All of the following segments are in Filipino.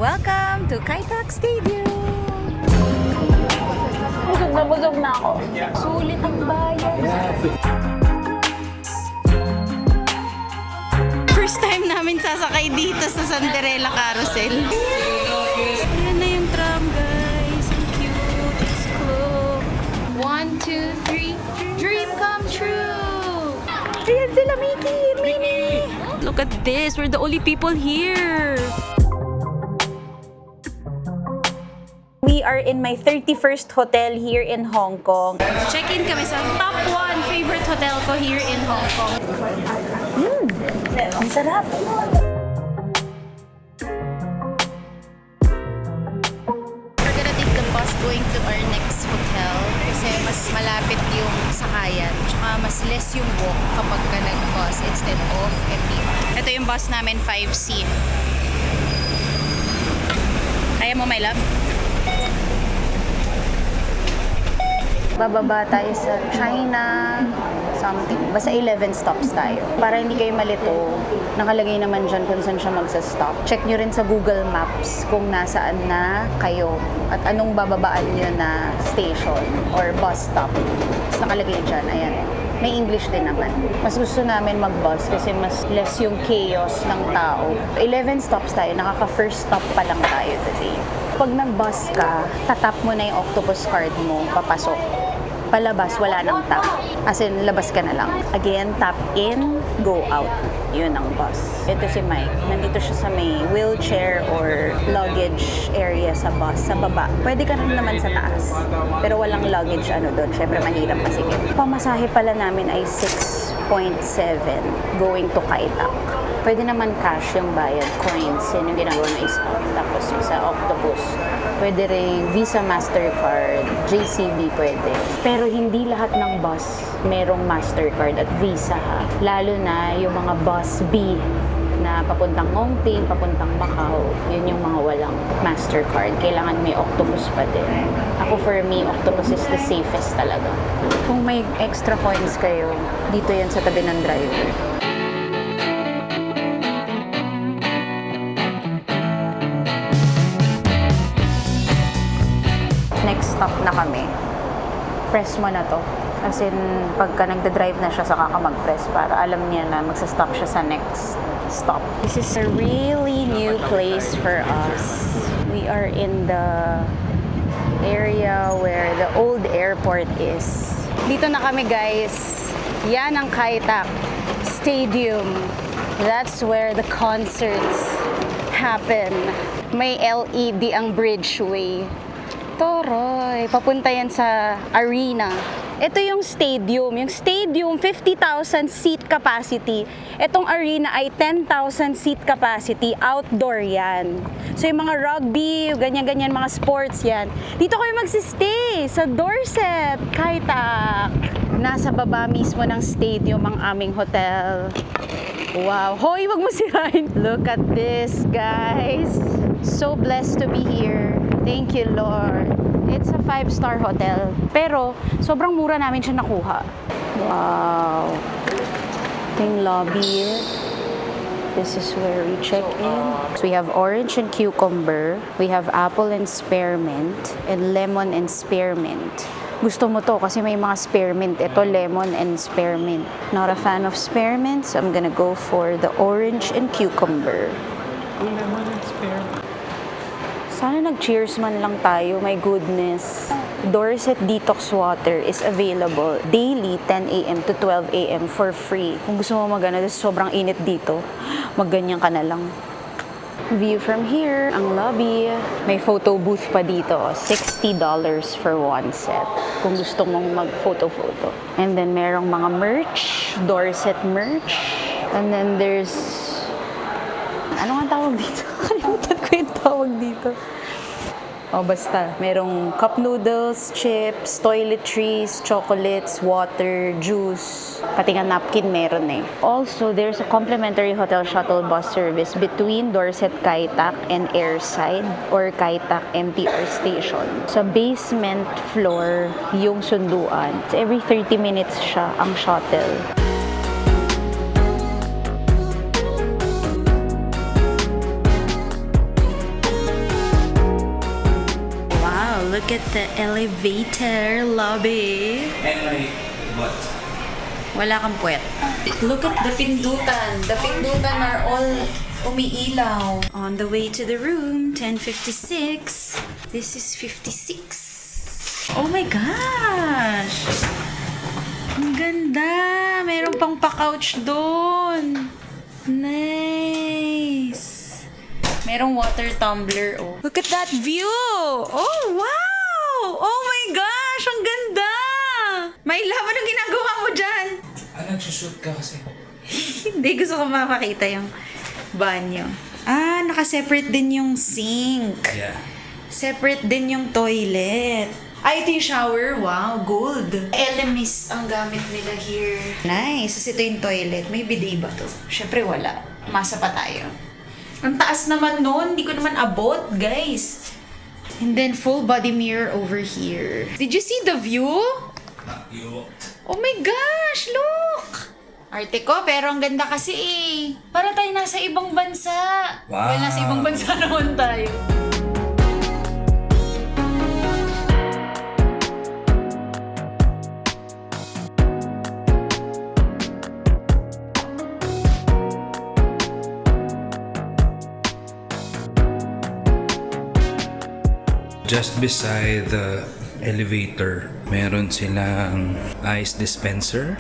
Welcome to Kai Tak Stadium! Busog na ako. Sulit ang bayan. First time namin sasakay dito sa Cinderella Carousel. Ayan na yung tram, guys. Ang cute. It's cool. 1, 2, 3. Dream come true! Ayan sila, Mickey! Minnie! Look at this. We're the only people here. We are in my 31st hotel here in Hong Kong. Check-in kami sa top 1 favorite hotel ko here in Hong Kong. Ang sarap! We're gonna take the bus going to our next hotel kasi mas malapit yung sakayan tsaka mas less yung walk kapag ka nag-bus instead of MTR. Ito yung bus namin, 5C. Kaya mo, my love? Bababa tayo sa China, something. Basta 11 stops tayo. Para hindi kayo malito, nakalagay naman dyan kung saan siya magsa-stop. Check nyo rin sa Google Maps kung nasaan na kayo at anong bababaan nyo na station or bus stop. Tapos nakalagay dyan, ayan. May English din naman. Mas gusto namin mag-bus kasi mas less yung chaos ng tao. 11 stops tayo, nakaka-first stop pa lang tayo today. Pag nag-bus ka, tatap mo na yung octopus card mo, papasok. Palabas, wala nang tap. As in, labas ka na lang. Again, tap in, go out. Yun ang bus. Ito si Mike. Nandito siya sa may wheelchair or luggage area sa bus, sa baba. Pwede ka rin naman sa taas. Pero walang luggage doon. Syempre, mahirap masikip. Pamasahe pala namin ay 6.7 going to Kai Tak. Pwede naman cash yung bayad, coins. Yan yung ginagawa na isa. Tapos sa Octopus. Pwede rin Visa, Mastercard, JCB pwede. Pero hindi lahat ng bus merong Mastercard at Visa ha. Lalo na yung mga bus B na papuntang Ngongping, papuntang Macau. Yun yung mga walang Mastercard. Kailangan may Octopus pa din. Ako for me, Octopus is the safest talaga. Kung may extra coins kayo, dito yan sa tabi ng driver. Next stop na kami. Press mo na to. As in, pagka nagda-drive na siya, saka ka mag-press para alam niya na magsa-stop siya sa next stop. This is a really new place for us. We are in the area where the old airport is. Dito na kami, guys. Yan ang Kai Tak Stadium. That's where the concerts happen. May LED ang bridgeway. Toroy, papunta yan sa arena. Ito yung stadium. Yung stadium, 50,000 seat capacity. Itong arena ay 10,000 seat capacity. Outdoor yan. So yung mga rugby, ganyan-ganyan, mga sports yan. Dito kayo magsistay sa Dorset, Kai Tak. Nasa baba mismo ng stadium ang aming hotel. Wow. Hoy, wag mo sirain. Look at this, guys. So blessed to be here. Thank you, Lord. It's a 5-star hotel. Pero, sobrang mura namin siya nakuha. Wow. Ito yung lobby. This is where we check in. So we have orange and cucumber. We have apple and spearmint. And lemon and spearmint. Gusto mo to kasi may mga spearmint. Ito, lemon and spearmint. Not a fan of spearmint, so I'm gonna go for the orange and cucumber. Lemon and spearmint. Sana nag-cheers man lang tayo, my goodness. Dorset Detox Water is available daily 10 a.m. to 12 a.m. for free. Kung gusto mo sobrang init dito, magganyan ka na lang. View from here, ang lobby. May photo booth pa dito, $60 for one set. Kung gusto mong mag-photo-photo. And then merong mga merch, Dorset merch. And then there's... Ano nga tawag dito? Kalimutan ko yung tawag dito. O basta, merong cup noodles, chips, toiletries, chocolates, water, juice, pati nga napkin meron eh. Also, there's a complimentary hotel shuttle bus service between Dorset Kai Tak and Airside or Kai Tak MTR station. Sa basement floor yung sunduan. Every 30 minutes siya ang shuttle. look at the elevator lobby. And my butt. Wala kang puwet. Look at the pindutan. The pindutan are all umiilaw. On the way to the room, 10:56. This is 56. Oh my gosh! Ang ganda! Meron pang pa-couch doon. Nice! Merong water tumbler, oh. Look at that view! Oh, wow! Oh my gosh! Ang ganda! May love, anong ginagawa mo dyan? Nagsushoot ka kasi. Hindi, gusto ko mapakita yung banyo. Naka-separate din yung sink. Yeah. Separate din yung toilet. Ito yung shower. Wow, gold. Elemis ang gamit nila here. Nice. Kasi ito yung toilet. May bidet ba to? Syempre wala. Masa pa tayo. Ang taas naman nun. Hindi ko naman abot, guys. And then full body mirror over here. Did you see the view? You. Oh my gosh, look! Arte ko, pero ang ganda kasi eh. Para tayo nasa ibang bansa. Wow. Well, nasa ibang bansa naman tayo. Just beside the elevator, meron silang ice dispenser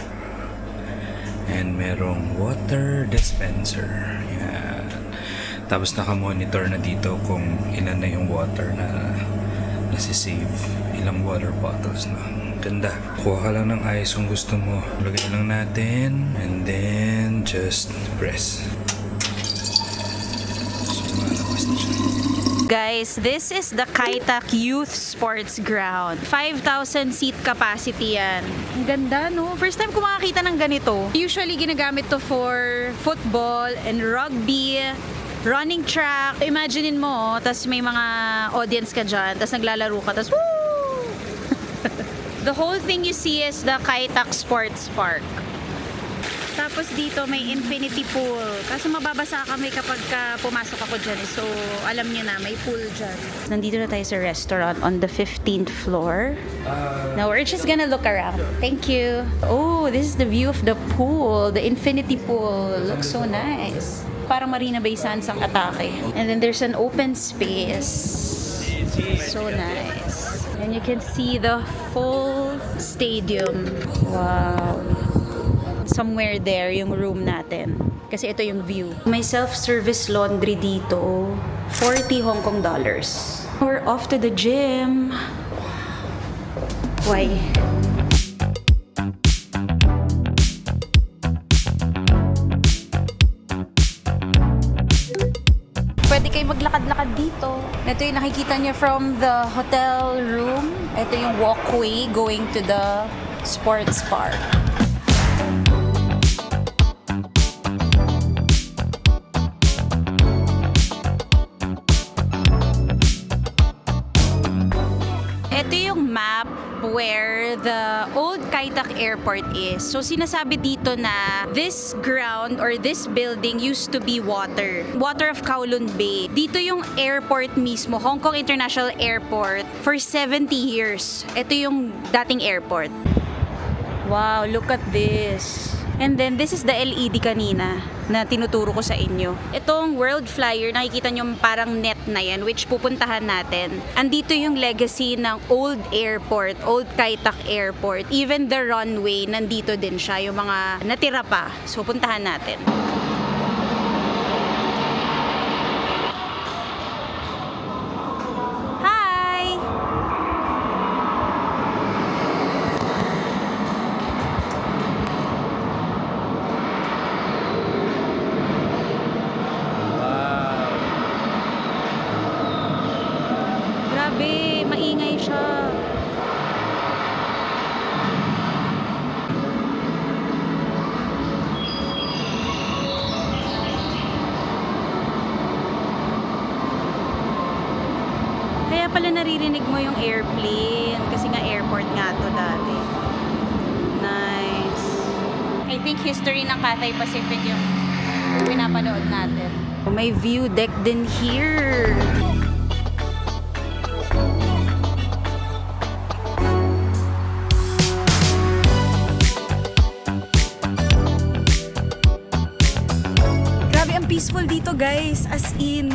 and merong water dispenser. Yan. Tapos naka-monitor na dito kung ilan na yung water na nasisave. Ilang water bottles na. Ganda. Kuha ka lang ng ice kung gusto mo. Lagay lang natin and then just press. Sumalabas na siya. Guys, this is the Kaitak Youth Sports Ground. 5,000 seat capacity yan. Ang ganda, no? First time ko makakita ng ganito. Usually, ginagamit to for football and rugby, running track. Imaginein mo, tas may mga audience ka dyan, tas naglalaro ka, tas woo! The whole thing you see is the Kaitak Sports Park. Tapos dito may infinity pool. Kaso mababasa kami kapag pumasok ako dyan. So, alam niyo na, may pool dyan. Nandito na tayo sa restaurant on the 15th floor. Now, we're just gonna look around. Thank you. Oh, this is the view of the pool. The infinity pool. Looks so nice. Parang Marina Bay Sands ang atake. And then there's an open space. So nice. And you can see the full stadium. Wow. Somewhere there yung room natin. Kasi ito yung view. May self-service laundry dito. 40 Hong Kong dollars. We're off to the gym. Why? Pwede kayo maglakad-lakad dito. Ito yung nakikita niyo from the hotel room. Ito yung walkway going to the sports park. Ito yung map where the old Kaitak Airport is. So sinasabi dito na this ground or this building used to be water. Water of Kowloon Bay. Dito yung airport mismo, Hong Kong International Airport, for 70 years. Ito yung dating airport. Wow, look at this. And then, this is the LED kanina na tinuturo ko sa inyo. Itong World Flyer, nakikita nyo parang net na yan, which pupuntahan natin. Andito yung legacy ng old airport, old Kaitak Airport. Even the runway, nandito din siya, yung mga natira pa. So, puntahan natin. Hi! Grabe, maingay siya. Kaya pala naririnig mo yung airplane kasi nga airport nga to dati. Nice. I think history ng Cathay Pacific yung pinapanood natin. May view deck din here. guys, as in.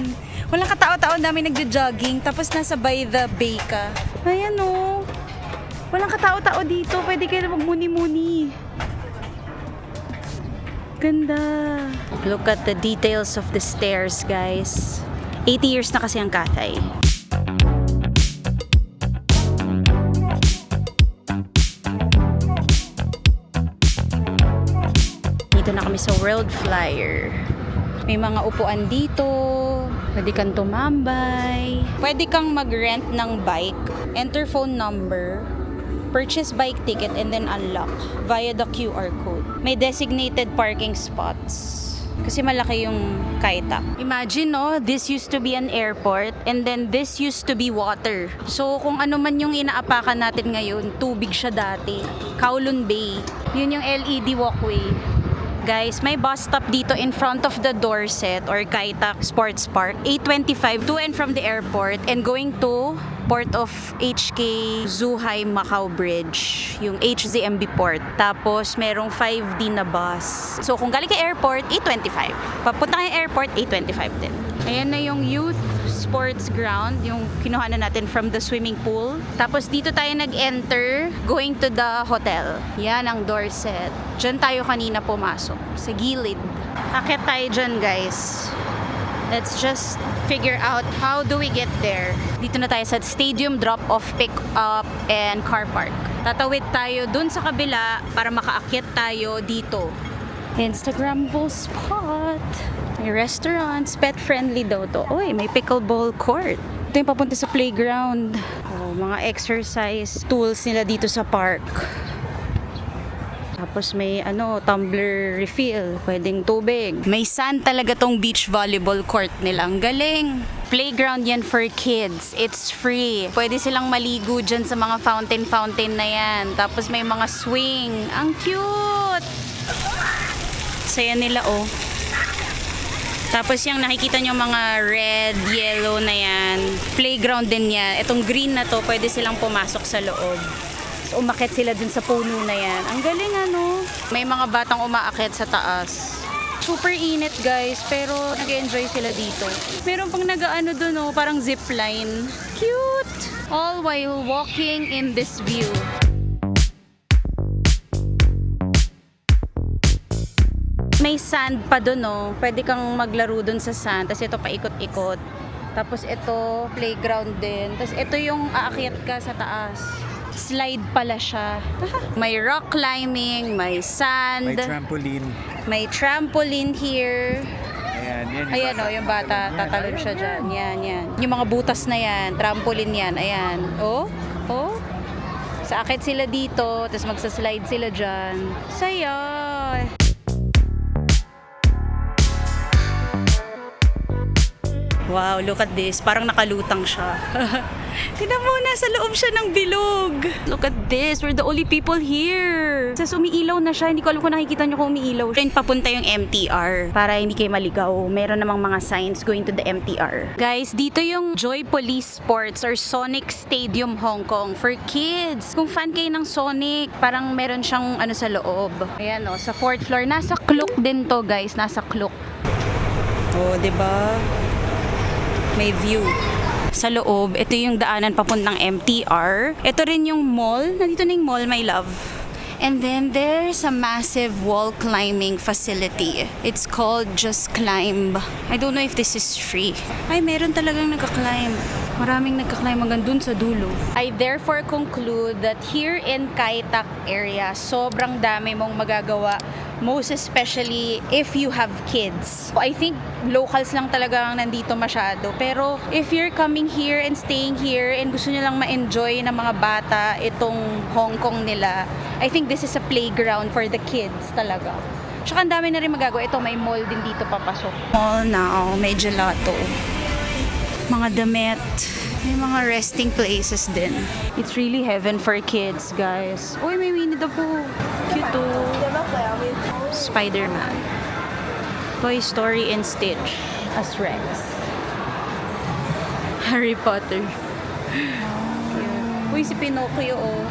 Walang katao-tao namin nagja-jogging, tapos nasa by the bay ka. Ayan o. Walang katao-tao dito, pwede kayo na magmuni-muni. Ganda. Look at the details of the stairs, guys. 80 years na kasi ang Cathay. Dito na kami sa World Flyer. May mga upuan dito. Pwede kang tumambay. Pwede kang mag-rent ng bike. Enter phone number. Purchase bike ticket and then unlock via the QR code. May designated parking spots. Kasi malaki yung Kai Tak. Imagine, no? This used to be an airport and then this used to be water. So, kung ano man yung inaapakan natin ngayon, tubig siya dati. Kowloon Bay. Yun yung LED walkway. Guys, may bus stop dito in front of the Dorset or Kai Tak Sports Park. 8:25 to and from the airport and going to Port of HK Zhuhai Macau Bridge, yung HZMB Port. Tapos merong 5D na bus. So kung galing ka airport, 8:25. Papunta ka airport, 8:25 din. Ayan na yung youth sports ground, yung kinuha na natin from the swimming pool. Tapos dito tayo nag-enter, going to the hotel. Yan ang Dorset. Diyan tayo kanina pumasok, sa gilid. Akit tayo dyan, guys. Let's just figure out how do we get there. Dito na tayo sa stadium drop-off, pick-up, and car park. Tatawid tayo dun sa kabila para makaakyat tayo dito. Instagrammable spot. May restaurants, pet-friendly daw to. Uy, may pickleball court. Ito yung papunta sa playground. Oh, mga exercise tools nila dito sa park. Tapos may tumbler refill, pwedeng tubig. May sand talaga tong beach volleyball court nila. Ang galing. Playground yan for kids. It's free. Pwede silang maligo dyan sa mga fountain na yan. Tapos may mga swing. Ang cute! Saya nila, oh. Tapos yung nakikita nyo mga red, yellow na yan. Playground din yan. Itong green na to, pwede silang pumasok sa loob. Umakyat sila dun sa puno na yan. Ang galing, ano? May mga batang umaakyat sa taas. Super init, guys, pero nag-enjoy sila dito. Meron pang nag-ano dun, oh, parang zipline. Cute! All while walking in this view. May sand pa dun, oh. Pwede kang maglaro dun sa sand. Tapos ito paikot-ikot. Tapos ito, playground din. Tapos ito yung aakyat ka sa taas. Slide pala siya. May rock climbing, may sand. May trampoline. May trampoline here. Ayan, Ayan, yung bata, tatalon siya dyan. Yan. Yung mga butas na yan, trampoline yan. Ayan. Oh. Sa akit sila dito, tapos magsaslide sila dyan. Saya! Wow, look at this. Parang nakalutang siya. Tignan mo, nasa loob siya ng bilog. Look at this. We're the only people here. Tapos umiilaw na siya. Hindi ko alam kung nakikita nyo kung umiilaw. Then papunta yung MTR para hindi kayo maligaw. Meron namang mga signs going to the MTR. Guys, dito yung Joy Police Sports or Sonic Stadium Hong Kong for kids. Kung fan kayo ng Sonic, parang meron siyang sa loob. Ayan o, sa 4th floor. Nasa Klook din to, guys. Nasa Klook. Oh, diba? May view. Sa loob, ito yung daanan papuntang MTR. Ito rin yung mall. Nandito na yung mall, my love. And then there's a massive wall climbing facility. It's called Just Climb. I don't know if this is free. Ay, meron talagang nagka-climb. Maraming nagka-climb hanggang dun sa dulo. I therefore conclude that here in Kai Tak area, sobrang dami mong magagawa. Most especially if you have kids. I think locals lang talaga ang nandito masyado. Pero if you're coming here and staying here and gusto nyo lang ma-enjoy ng mga bata itong Hong Kong nila, I think this is a playground for the kids talaga. Tsaka ang dami na rin magagawa. Ito, may mall din dito papasok. Mall now, may gelato. Mga damit. May mga resting places din. It's really heaven for kids, guys. Uy, may Winnie the Pooh. Cute oh. Spider-Man. Toy Story and Stitch as Rex. Harry Potter. Cute. Uy, si Pinocchio oh.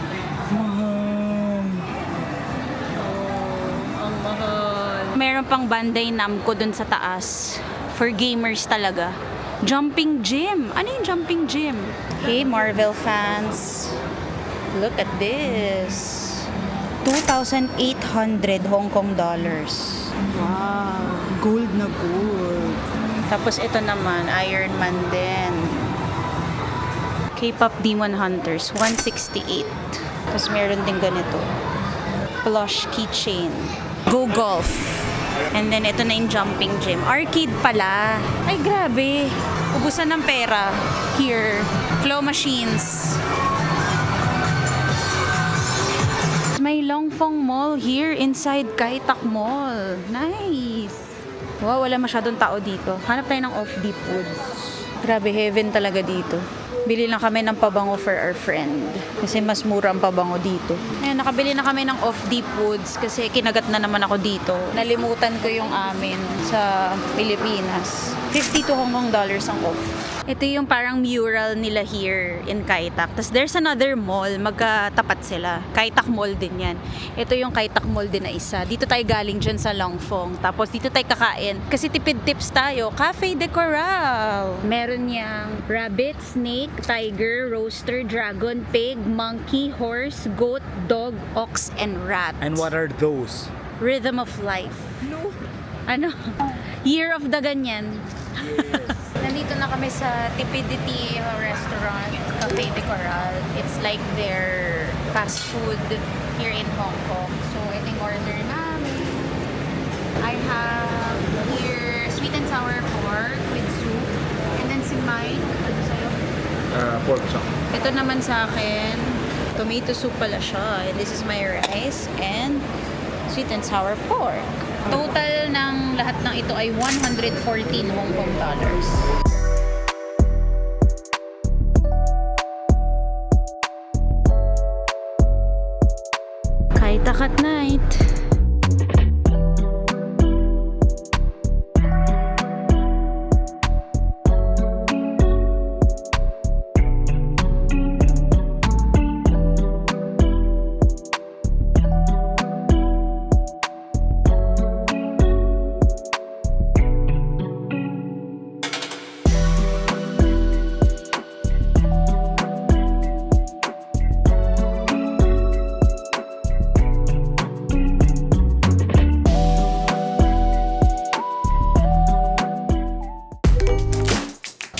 Ang mahal. Meron pang Bandai Namco dun sa taas. For gamers talaga. Jumping gym. Ano yung jumping gym? Hey, Marvel fans. Look at this. 2,800 Hong Kong dollars. Wow. Gold na gold. Tapos ito naman, Iron Man din. K-pop Demon Hunters, 168. Tapos meron din ganito. Plush keychain. Go Golf. And then ito na yung jumping gym. Arcade pala. Ay, grabe. Ubusan ng pera. Here. Claw machines. May Longfong Mall here inside Kai Tak Mall. Nice. Wow, wala masyadong tao dito. Hanap tayo ng off-deep woods. Grabe, heaven talaga dito. Bili lang kami ng pabango for our friend. Kasi mas mura ang pabango dito. Ayan, nakabili na kami ng off-deep woods kasi kinagat na naman ako dito. Nalimutan ko yung amin sa Pilipinas. 52 Hong Kong dollars ang off. Ito yung parang mural nila here in Kai Tak. Tapos there's another mall, magkatapat sila. Kai Tak Mall din yan. Ito yung Kai Tak Mall din na isa. Dito tayo galing dyan sa Longfong. Tapos dito tayo kakain. Kasi tipid tips tayo. Cafe de Coral. Meron niyang rabbit, snake, tiger, rooster, dragon, pig, monkey, horse, goat, dog, ox, and rat. And what are those? Rhythm of life. No. Ano? Year of the ganyan. Nandito na kami sa Tipidity Restaurant, Cafe de Coral. It's like their fast food here in Hong Kong. So, ito yung order namin. I have here sweet and sour pork with soup. And then si Mike, ano sa'yo? Pork chop. Ito naman sa akin, tomato soup pala siya. And this is my rice and sweet and sour pork. Total ng lahat ng ito ay 114 Hong Kong dollars. Kai Tak at night.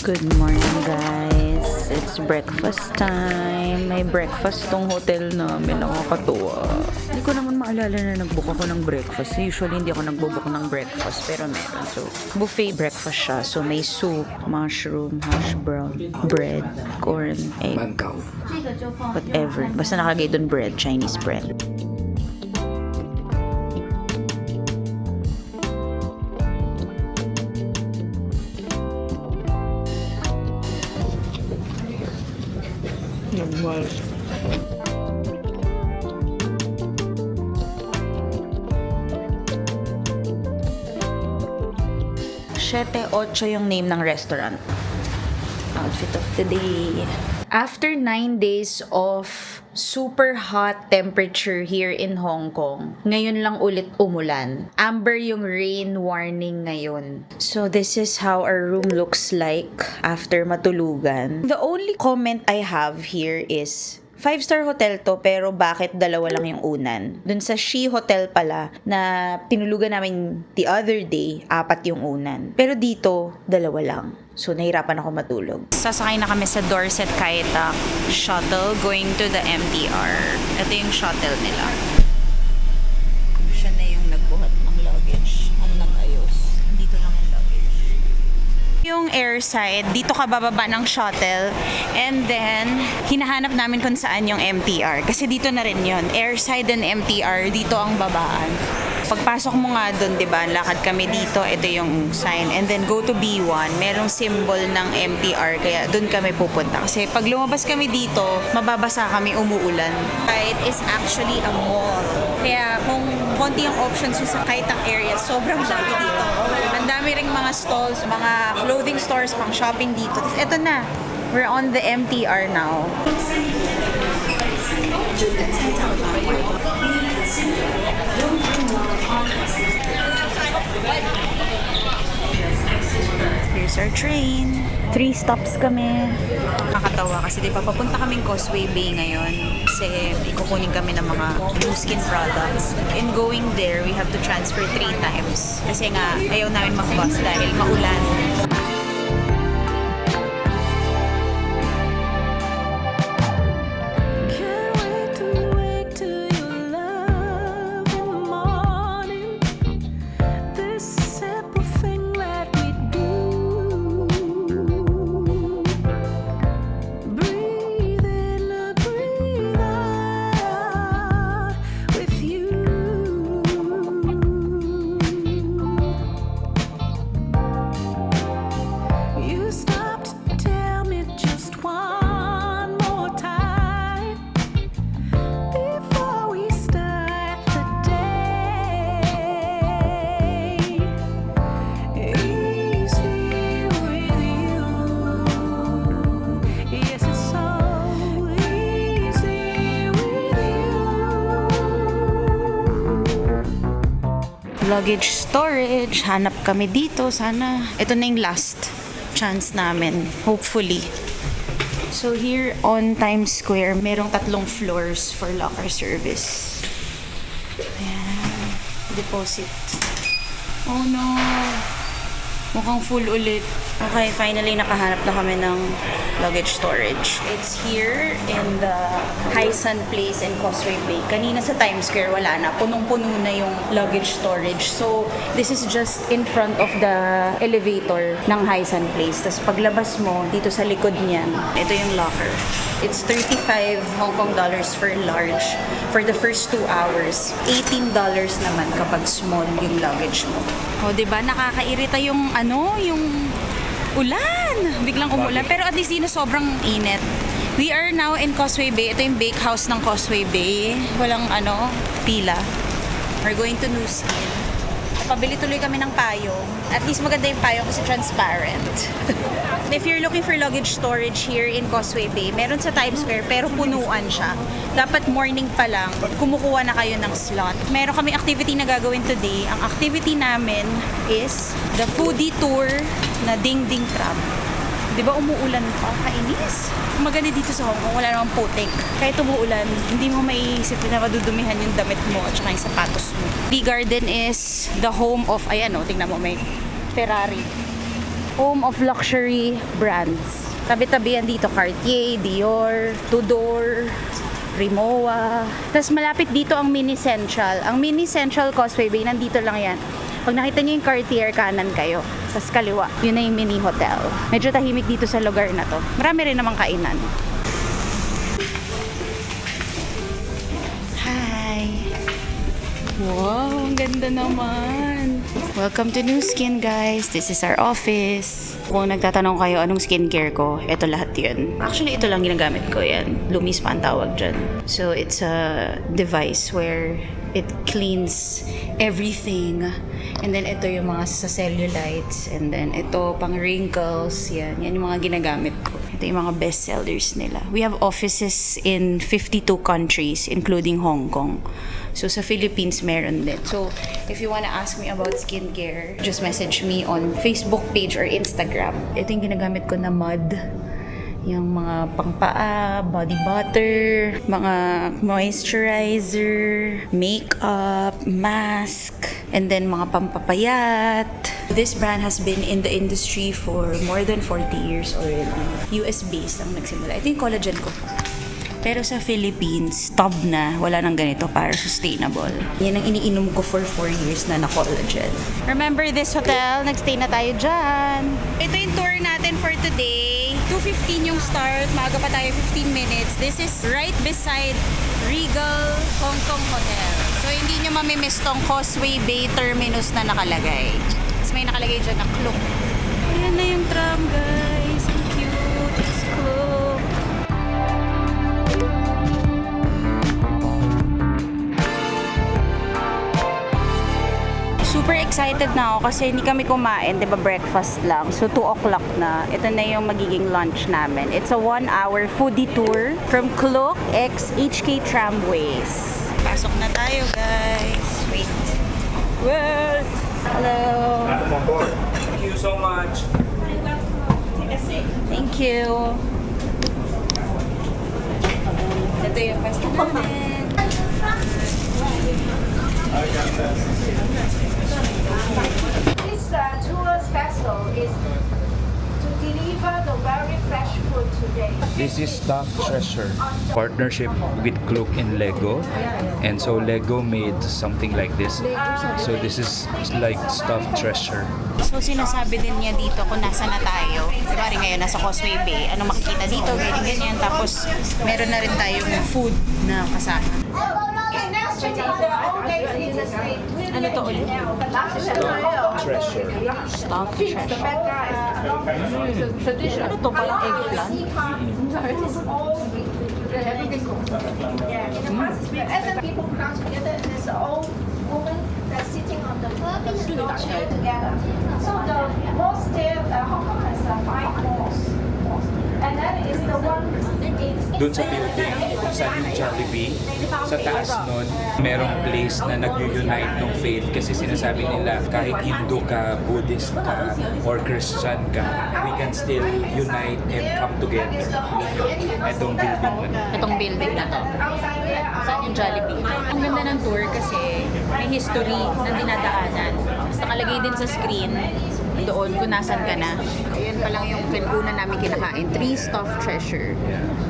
Good morning, guys. It's breakfast time. May breakfast tong hotel namin. Nakakatuwa. Hindi ko naman maalala na nag-book ako ng breakfast. Usually, hindi ako nagbo-book ng breakfast. Pero meron. So, buffet breakfast siya. So, may soup, mushroom, hash brown, bread, corn, egg. Whatever. Basta nakagay doon bread. Chinese bread. Siete Ocho yung name ng restaurant. Outfit of the day. After 9 days of super hot temperature here in Hong Kong, ngayon lang ulit umulan. Amber yung rain warning ngayon. So this is how our room looks like after matulugan. The only comment I have here is 5-star hotel to, pero bakit dalawa lang yung unan? Dun sa She Hotel pala, na tinulugan namin the other day, 4 yung unan. Pero dito, dalawa lang. So, nahirapan ako matulog. Sasakay na kami sa Dorset Kai Tak shuttle going to the MTR. Ito yung shuttle nila. Siya na yung nagbuhat ng luggage. Ano nag-ayos? Dito lang yung luggage. Yung airside, dito ka bababa ng shuttle, and then hinahanap namin kung saan yung MTR kasi dito na rin yun, airside and MTR, dito ang babaan. Pagpasok mo nga doon, 'di ba? Lakad kami dito, ito yung sign, and then go to B1, merong symbol ng MTR, kaya doon kami pupunta kasi pag lumabas kami dito, mababasa kami, umuulan. It is actually a mall, kaya kung konti yung options sa Kai Tak area, sobrang dami dito. Ang dami ring mga stalls, mga clothing stores, pang shopping dito. Ito na, we're on the MTR now. our train. 3 stops kami. Nakakatawa kasi di ba papunta kaming Causeway Bay ngayon kasi ikukunin kami ng mga blue skin products. In going there, we have to transfer 3 times kasi nga ayaw namin mag-bus dahil maulan. Luggage storage. Hanap kami dito. Sana ito na yung last chance namin. Hopefully. So here on Times Square, merong 3 floors for locker service. Ayan. Deposit. Oh no. Mukhang full ulit. Okay, finally nakahanap na kami ng luggage storage. It's here in the Hysan Place in Causeway Bay. Kanina sa Times Square wala na. Punong-puno na yung luggage storage. So, this is just in front of the elevator ng Hysan Place. Tapos paglabas mo, dito sa likod niyan, ito yung locker. It's 35 Hong Kong dollars for large for the first 2 hours. $18 naman kapag small yung luggage mo. O, diba? Nakakairita yung yung ulan. Biglang umulan. Pero at least sobrang init. We are now in Causeway Bay. Ito yung bake house ng Causeway Bay. Walang pila. We're going to Nu Skin. Pabili tuloy kami ng payong. At least maganda yung payong kasi transparent. If you're looking for luggage storage here in Causeway Bay, meron sa Times Square pero punuan siya. Dapat morning pa lang, kumukuha na kayo ng slot. Meron kami activity na gagawin today. Ang activity namin is the foodie tour na Ding Ding Tram. Di ba umuulan pa? Kainis. Maganda dito sa Hong Kong, wala namang putik. Kahit umuulan, hindi mo maiisip na madudumihan yung damit mo at saka yung sapatos mo. Lee Garden is the home of, tingnan mo, may Ferrari. Home of luxury brands. Tabi-tabihan dito, Cartier, Dior, Tudor, Rimowa. Tapos malapit dito ang Mini Central. Ang Mini Central Causeway Bay, nandito lang yan. Pag nakita niyo yung Cartier, kanan kayo. Tapos kaliwa, yun na yung mini hotel. Medyo tahimik dito sa lugar na to. Marami rin namang kainan. Hi! Wow, ang ganda naman! Welcome to Nu Skin, guys. This is our office. Kung nagtatanong kayo anong skincare ko, ito lahat yun. Actually, ito lang ginagamit ko yan. Lumis pa ang tawag dyan. So, it's a device where it cleans everything. And then, ito yung mga sa cellulites. And then, ito pang wrinkles. Yan yung mga ginagamit ko. Ito yung mga best sellers nila. We have offices in 52 countries, including Hong Kong. So, sa Philippines, meron din. So, if you wanna ask me about skincare, just message me on Facebook page or Instagram. Ito yung ginagamit ko na mud. Yung mga pangpaa, body butter, mga moisturizer, makeup, mask, and then mga pampapayat. This brand has been in the industry for more than 40 years already. US-based ang nagsimula. Ito yung collagen ko. Pero sa Philippines, top na. Wala nang ganito para sustainable. Yan ang iniinom ko for 4 years na collagen. Remember this hotel? Nagstay na tayo dyan. Ito yung tour natin for today. 2:15 yung start. Maaga pa tayo 15 minutes. This is right beside Regal Hong Kong Hotel. So hindi nyo mamimiss tong Causeway Bay Terminus na nakalagay. Tapos may nakalagay dyan na Klook. Ayan na yung tram, guys. Ang cute. It's Klook. Super excited na ako kasi hindi kami kumain, 'di ba, breakfast lang. So 2 o'clock na. Ito na yung magiging lunch namin. It's a 1-hour foodie tour from Klook X HK Tramways. Pasok na tayo, guys. Wait. Well, hello. Welcome on board. Thank you so much. Thank you. Ito yung pwesto namin. This tour special is to deliver the very fresh food today. This is Stuffed Treasure. Partnership with Cloak and Lego. And so Lego made something like this. So this is like Stuffed Treasure. So sinasabi din niya dito kung nasa na tayo. Diba rin ngayon nasa Causeway Bay. Ano makikita dito, ganyan-ganyan. Tapos meron na rin tayong food na kasama. Okay, next to the old days in the street. Ano to ulit? Treasure. Stuffed treasure. Ano to? Parang eggplant? And then people come together and there's an old woman that's sitting on the chair together. So the walls there, Hong Kong has 5 walls. And that is the one Doon sa building, kung saan yung Jollibee, sa taas nun, merong place na nag-unite ng faith kasi sinasabi nila kahit Hindu ka, Buddhist ka, or Christian ka, we can still unite and come together. Itong building na to. Itong building na to. Saan yung Jollibee? Ang ganda ng tour kasi may history na dinadaanan. Tapos nakalagay din sa screen doon kung nasan ka na. Ayan pa lang yung una namin kinakain. 3 stuffed treasure.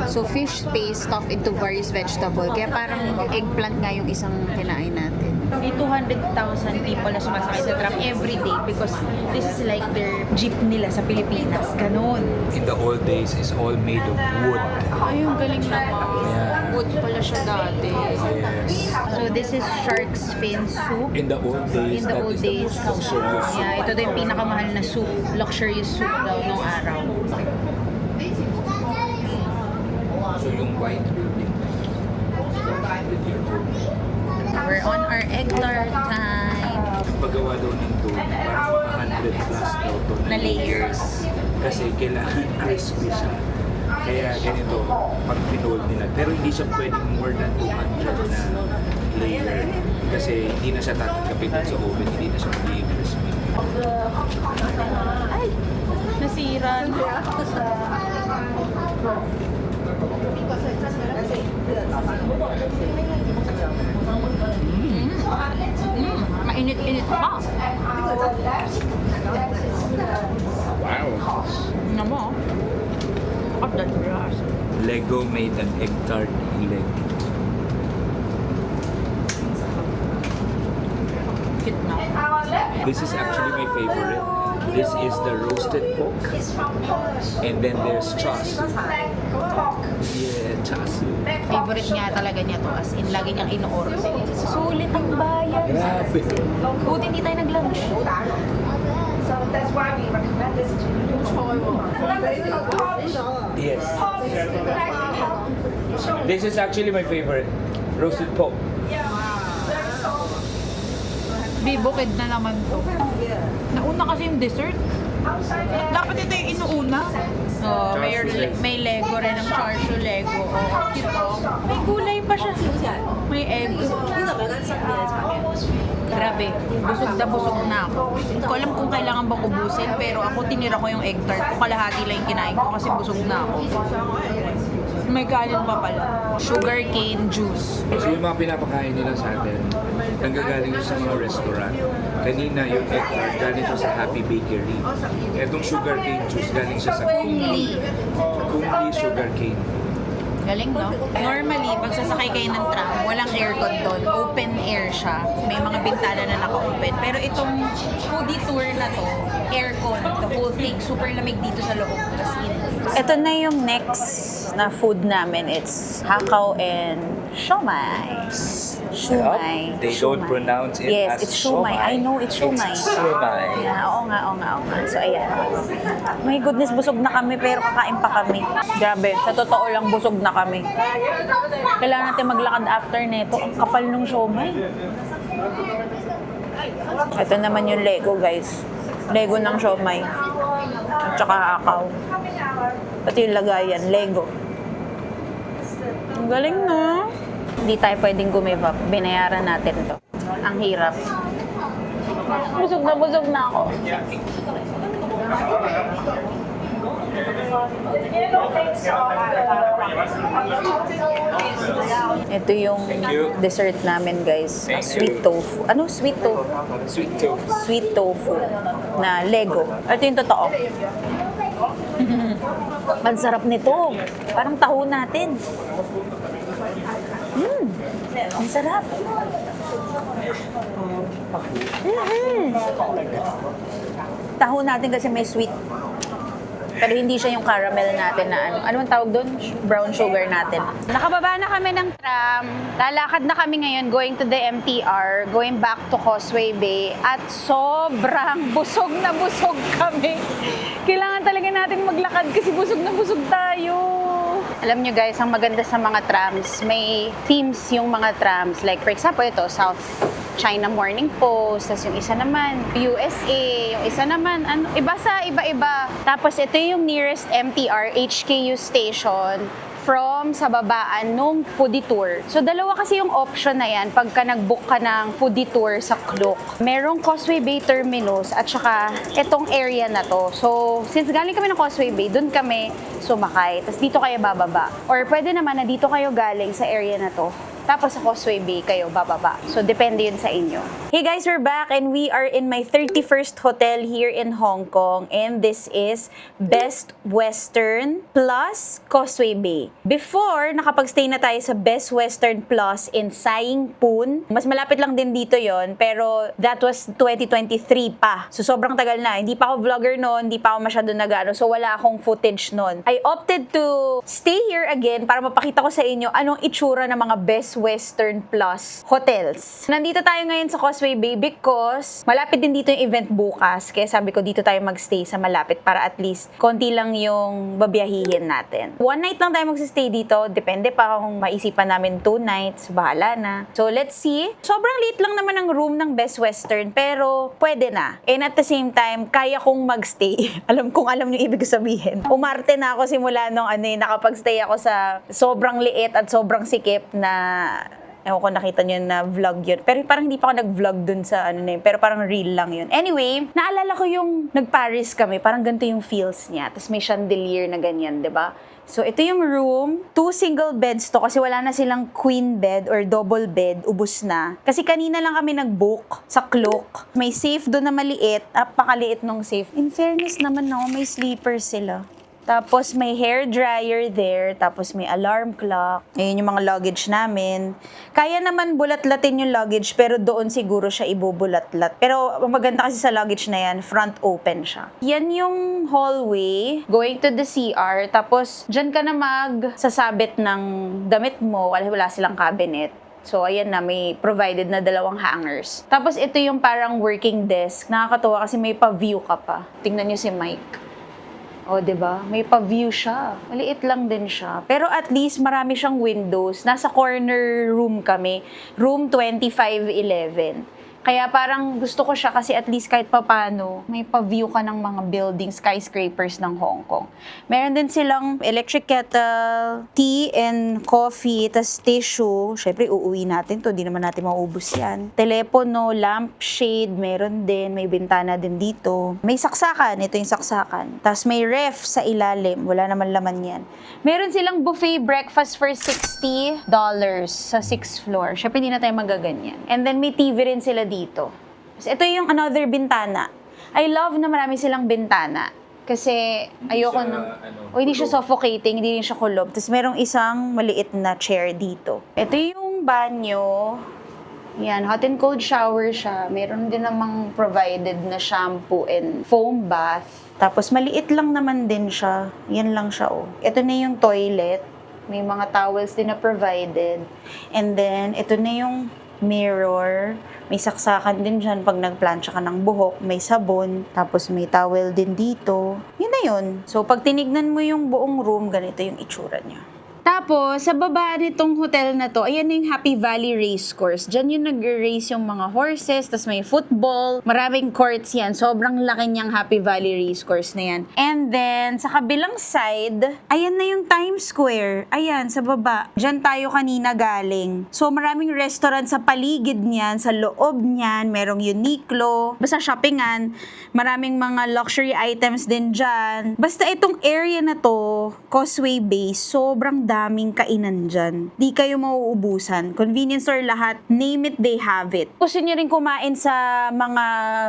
So fish paste stuffed into various vegetable. Kaya parang eggplant nga yung isang kinain natin. May 200,000 people na sumasakay sa tram every day because this is like their jeep nila sa Pilipinas. Ganon. In the old days, is all made of wood. Ay, yung galing naman. Yeah. Wood pala siya dati. Yes. So this is shark's fin soup. In the old days, In the that old is the days, most luxurious soup. yeah, ito daw yung pinakamahal na soup, luxurious soup daw nung araw. So yung white building. We're on our egg tart time. Paggawa daw ng dough, parang 100 plus daw to Na layers. Kasi kailangan crispy siya. Kaya ganito, pag pinold nila. Pero hindi siya pwedeng more than 200 na layer. Kasi hindi na siya tatanggapin dun sa oven, hindi na siya magiging crispy. Ay! Nasira na. Mainit-init pa. Wow! Ano mo? Kapag grass. Lego made an egg tart leg. Cute na. our left This is actually my favorite. This is the roasted pork. is from Polish. And then there's chas. Black pork. Yeah, chas. Favorite nga talaga niya to, as in lagi niyang in-order. Sulit ang bayan. Grabe! Buti hindi tayo nag-lunch. So that's why we recommend this to you. Polish. Yes. Polish black pork. This is actually my favorite. Roasted pork. Bibukid na naman to. Nauna kasi yung dessert. Dapat ito yung inuuna. Oh, may Lego rin ng char siu Lego. Oh, ito. May gulay pa siya. May egg. Grabe, busog na ako. Hindi ko alam kung kailangan bang ubusin, pero ako tinira ko yung egg tart ko. Kalahati lang yung kinain ko kasi busog na ako. May kanin pa pala. Sugar cane juice. So yung mga pinapakain nila sa atin, nanggagaling yun sa mga restaurant. Kanina yung egg tart, galing siya sa Happy Bakery. Etong sugar cane juice, galing siya sa Kungli. Kungli sugar cane. Galing, no? Normally, pag sasakay kayo ng tram, walang aircon doon. Open air siya. May mga bintana na naka-open. Pero itong foodie tour na to, aircon, the whole thing, super lamig dito sa loob. As in. Ito na yung next na food namin. It's hakaw and siomai. Siomai. They don't pronounce it yes, as it's siomai. siomai. I know it's siomai. It's siomai. Yeah, oo nga. So, ayan. My goodness, busog na kami pero kakain pa kami. Grabe, sa totoo lang busog na kami. Kailangan natin maglakad after nito. Ang kapal ng siomai. Ito naman yung Lego, guys. Lego ng siomai. At saka hakaw. Pati yung lagayan, Lego. Ang galing, no? Hindi tayo pwedeng gumive up. Binayaran natin to. Ang hirap. Busog na ako. Ito yung dessert namin, guys. Sweet tofu. Ano? Sweet tofu? Sweet tofu. Sweet tofu na Lego. Ito yung totoo. Ang sarap nito. Parang taho natin. Ang sarap. Taho natin kasi may sweet. Pero hindi siya yung caramel natin na ano. Ano ang tawag doon? Brown sugar natin. Nakababa na kami ng tram. Lalakad na kami ngayon going to the MTR, going back to Causeway Bay. At sobrang busog na busog kami. Kailangan talaga natin maglakad kasi busog na busog tayo. Alam nyo guys, ang maganda sa mga trams, may themes yung mga trams. Like for example, ito, South China Morning Post, tapos yung isa naman, USA, yung isa naman, ano, iba sa iba-iba. Tapos ito yung nearest MTR HKU station from sa babaan nung foodie tour. So, dalawa kasi yung option na yan pagka nag-book ka ng foodie tour sa Klook. Merong Causeway Bay Terminus at saka itong area na to. So, since galing kami ng Causeway Bay, dun kami sumakay. Tapos dito kayo bababa. Or pwede naman na dito kayo galing sa area na to. Tapos sa Causeway Bay kayo bababa. So, depende yun sa inyo. Hey guys, we're back and we are in my 31st hotel here in Hong Kong. And this is Best Western Plus Causeway Bay. Before, nakapag-stay na tayo sa Best Western Plus in Sai Pun. Mas malapit lang din dito yon, pero that was 2023 pa. So, sobrang tagal na. Hindi pa ako vlogger noon, hindi pa ako masyado nag-ano. So, wala akong footage noon. I opted to stay here again para mapakita ko sa inyo anong itsura ng mga Best Western Plus hotels. Nandito tayo ngayon sa Causeway Bay because malapit din dito yung event bukas. Kaya sabi ko dito tayo magstay sa malapit para at least konti lang yung babiyahihin natin. One night lang tayo magsistay dito. Depende pa kung maisipan namin 2 nights. Bahala na. So let's see. Sobrang liit lang naman ang room ng Best Western pero pwede na. And at the same time, kaya kong magstay. alam yung ibig sabihin. Umarte na ako simula nung nakapag-stay ako sa sobrang liit at sobrang sikip na ewan ko nakita nyo na vlog yun. Pero parang hindi pa ako nag-vlog dun sa pero parang real lang yun. Anyway, naalala ko yung nag-Paris kami. Parang ganito yung feels niya. Tapos may chandelier na ganyan, diba? So, ito yung room. 2 single beds to kasi wala na silang queen bed or double bed. Ubus na. Kasi kanina lang kami nag-book sa Klook. May safe doon na maliit. Napakaliit nung safe. In fairness naman may sleepers sila. Tapos may hair dryer there, tapos may alarm clock. Ayun yung mga luggage namin. Kaya naman bulat-latin yung luggage, pero doon siguro siya ibubulat-lat. Pero ang maganda kasi sa luggage na yan, front open siya. Yan yung hallway, going to the CR. Tapos dyan ka na magsasabit ng damit mo, wala silang cabinet. So, ayan na, may provided na 2 hangers. Tapos ito yung parang working desk. Nakakatuwa kasi may pa-view ka pa. Tingnan nyo si Mike. O, diba? May pa-view siya. Maliit lang din siya. Pero at least marami siyang windows. Nasa corner room kami. Room 2511. Kaya parang gusto ko siya kasi at least kahit papano, may pa-view ka ng mga buildings, skyscrapers ng Hong Kong. Meron din silang electric kettle, tea and coffee, tas tissue. Syempre, uuwi natin to. Di naman natin maubos yan. Telepono, lampshade, meron din. May bintana din dito. May saksakan. Ito yung saksakan. Tas may ref sa ilalim. Wala naman laman yan. Meron silang buffet breakfast for $60 sa 6th floor. Syempre, hindi na tayo magaganyan. And then may TV rin sila dito. So, ito yung another bintana. I love na marami silang bintana. Kasi ayoko hindi siya suffocating, hindi rin siya kulob. Tapos merong isang maliit na chair dito. Ito yung banyo. Yan, hot and cold shower siya. Meron din namang provided na shampoo and foam bath. Tapos maliit lang naman din siya. Yan lang siya, Ito na yung toilet. May mga towels din na provided. And then, ito na yung mirror. May saksakan din dyan pag nagplansya ka ng buhok. May sabon. Tapos may towel din dito. Yun na yun. So, pag tinignan mo yung buong room, ganito yung itsura niya. Tapos, sa baba nitong hotel na to, ayan na yung Happy Valley Race Course. Diyan yung nag-race yung mga horses, tas may football, maraming courts yan. Sobrang laki niyang Happy Valley Race Course na yan. And then, sa kabilang side, ayan na yung Times Square. Ayan, sa baba. Diyan tayo kanina galing. So, maraming restaurant sa paligid niyan, sa loob niyan, merong Uniqlo, basta shoppingan, maraming mga luxury items din dyan. Basta itong area na to, Causeway Bay, sobrang daming kainan dyan. Di kayo mauubusan. Convenience store lahat. Name it, they have it. Gusto nyo rin kumain sa mga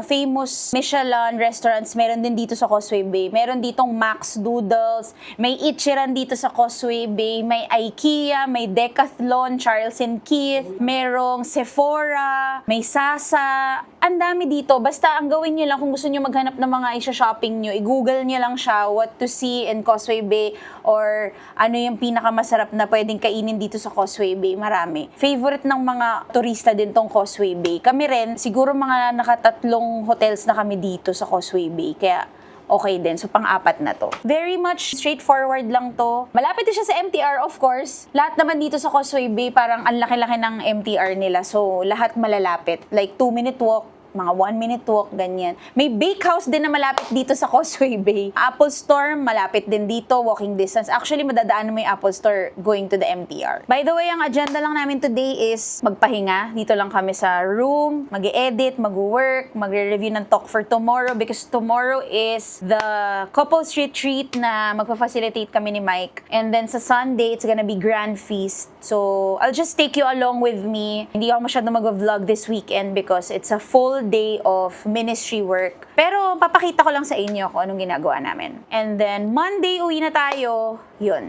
famous Michelin restaurants, meron din dito sa Causeway Bay. Meron ditong Max Doodles, may Ichiran dito sa Causeway Bay, may IKEA, may Decathlon, Charles & Keith, merong Sephora, may Sasa. Ang dami dito. Basta ang gawin nyo lang kung gusto nyo maghanap ng mga isha-shopping nyo, i-google nyo lang siya, what to see in Causeway Bay or ano yung pinakamasarap na pwedeng kainin dito sa Causeway Bay. Marami. Favorite ng mga turista din tong Causeway Bay. Kami rin, siguro mga nakatatlong hotels na kami dito sa Causeway Bay. Kaya okay din. So, pang-apat na to. Very much straightforward lang to. Malapit din siya sa MTR, of course. Lahat naman dito sa Causeway Bay, parang ang laki-laki ng MTR nila. So, lahat malalapit. Like, 2-minute walk, mga 1-minute walk, ganyan. May bakehouse din na malapit dito sa Causeway Bay. Apple Store, malapit din dito, walking distance. Actually, madadaan mo yung Apple Store going to the MTR. By the way, ang agenda lang namin today is magpahinga. Dito lang kami sa room, mag-edit, mag-work, magre-review ng Talk for Tomorrow because tomorrow is the couples retreat na magpa-facilitate kami ni Mike. And then sa Sunday, it's gonna be Grand Feast. So, I'll just take you along with me. Hindi ako masyado mag-vlog this weekend because it's a full day of ministry work. Pero papakita ko lang sa inyo kung anong ginagawa namin. And then Monday uwi na tayo. Yun.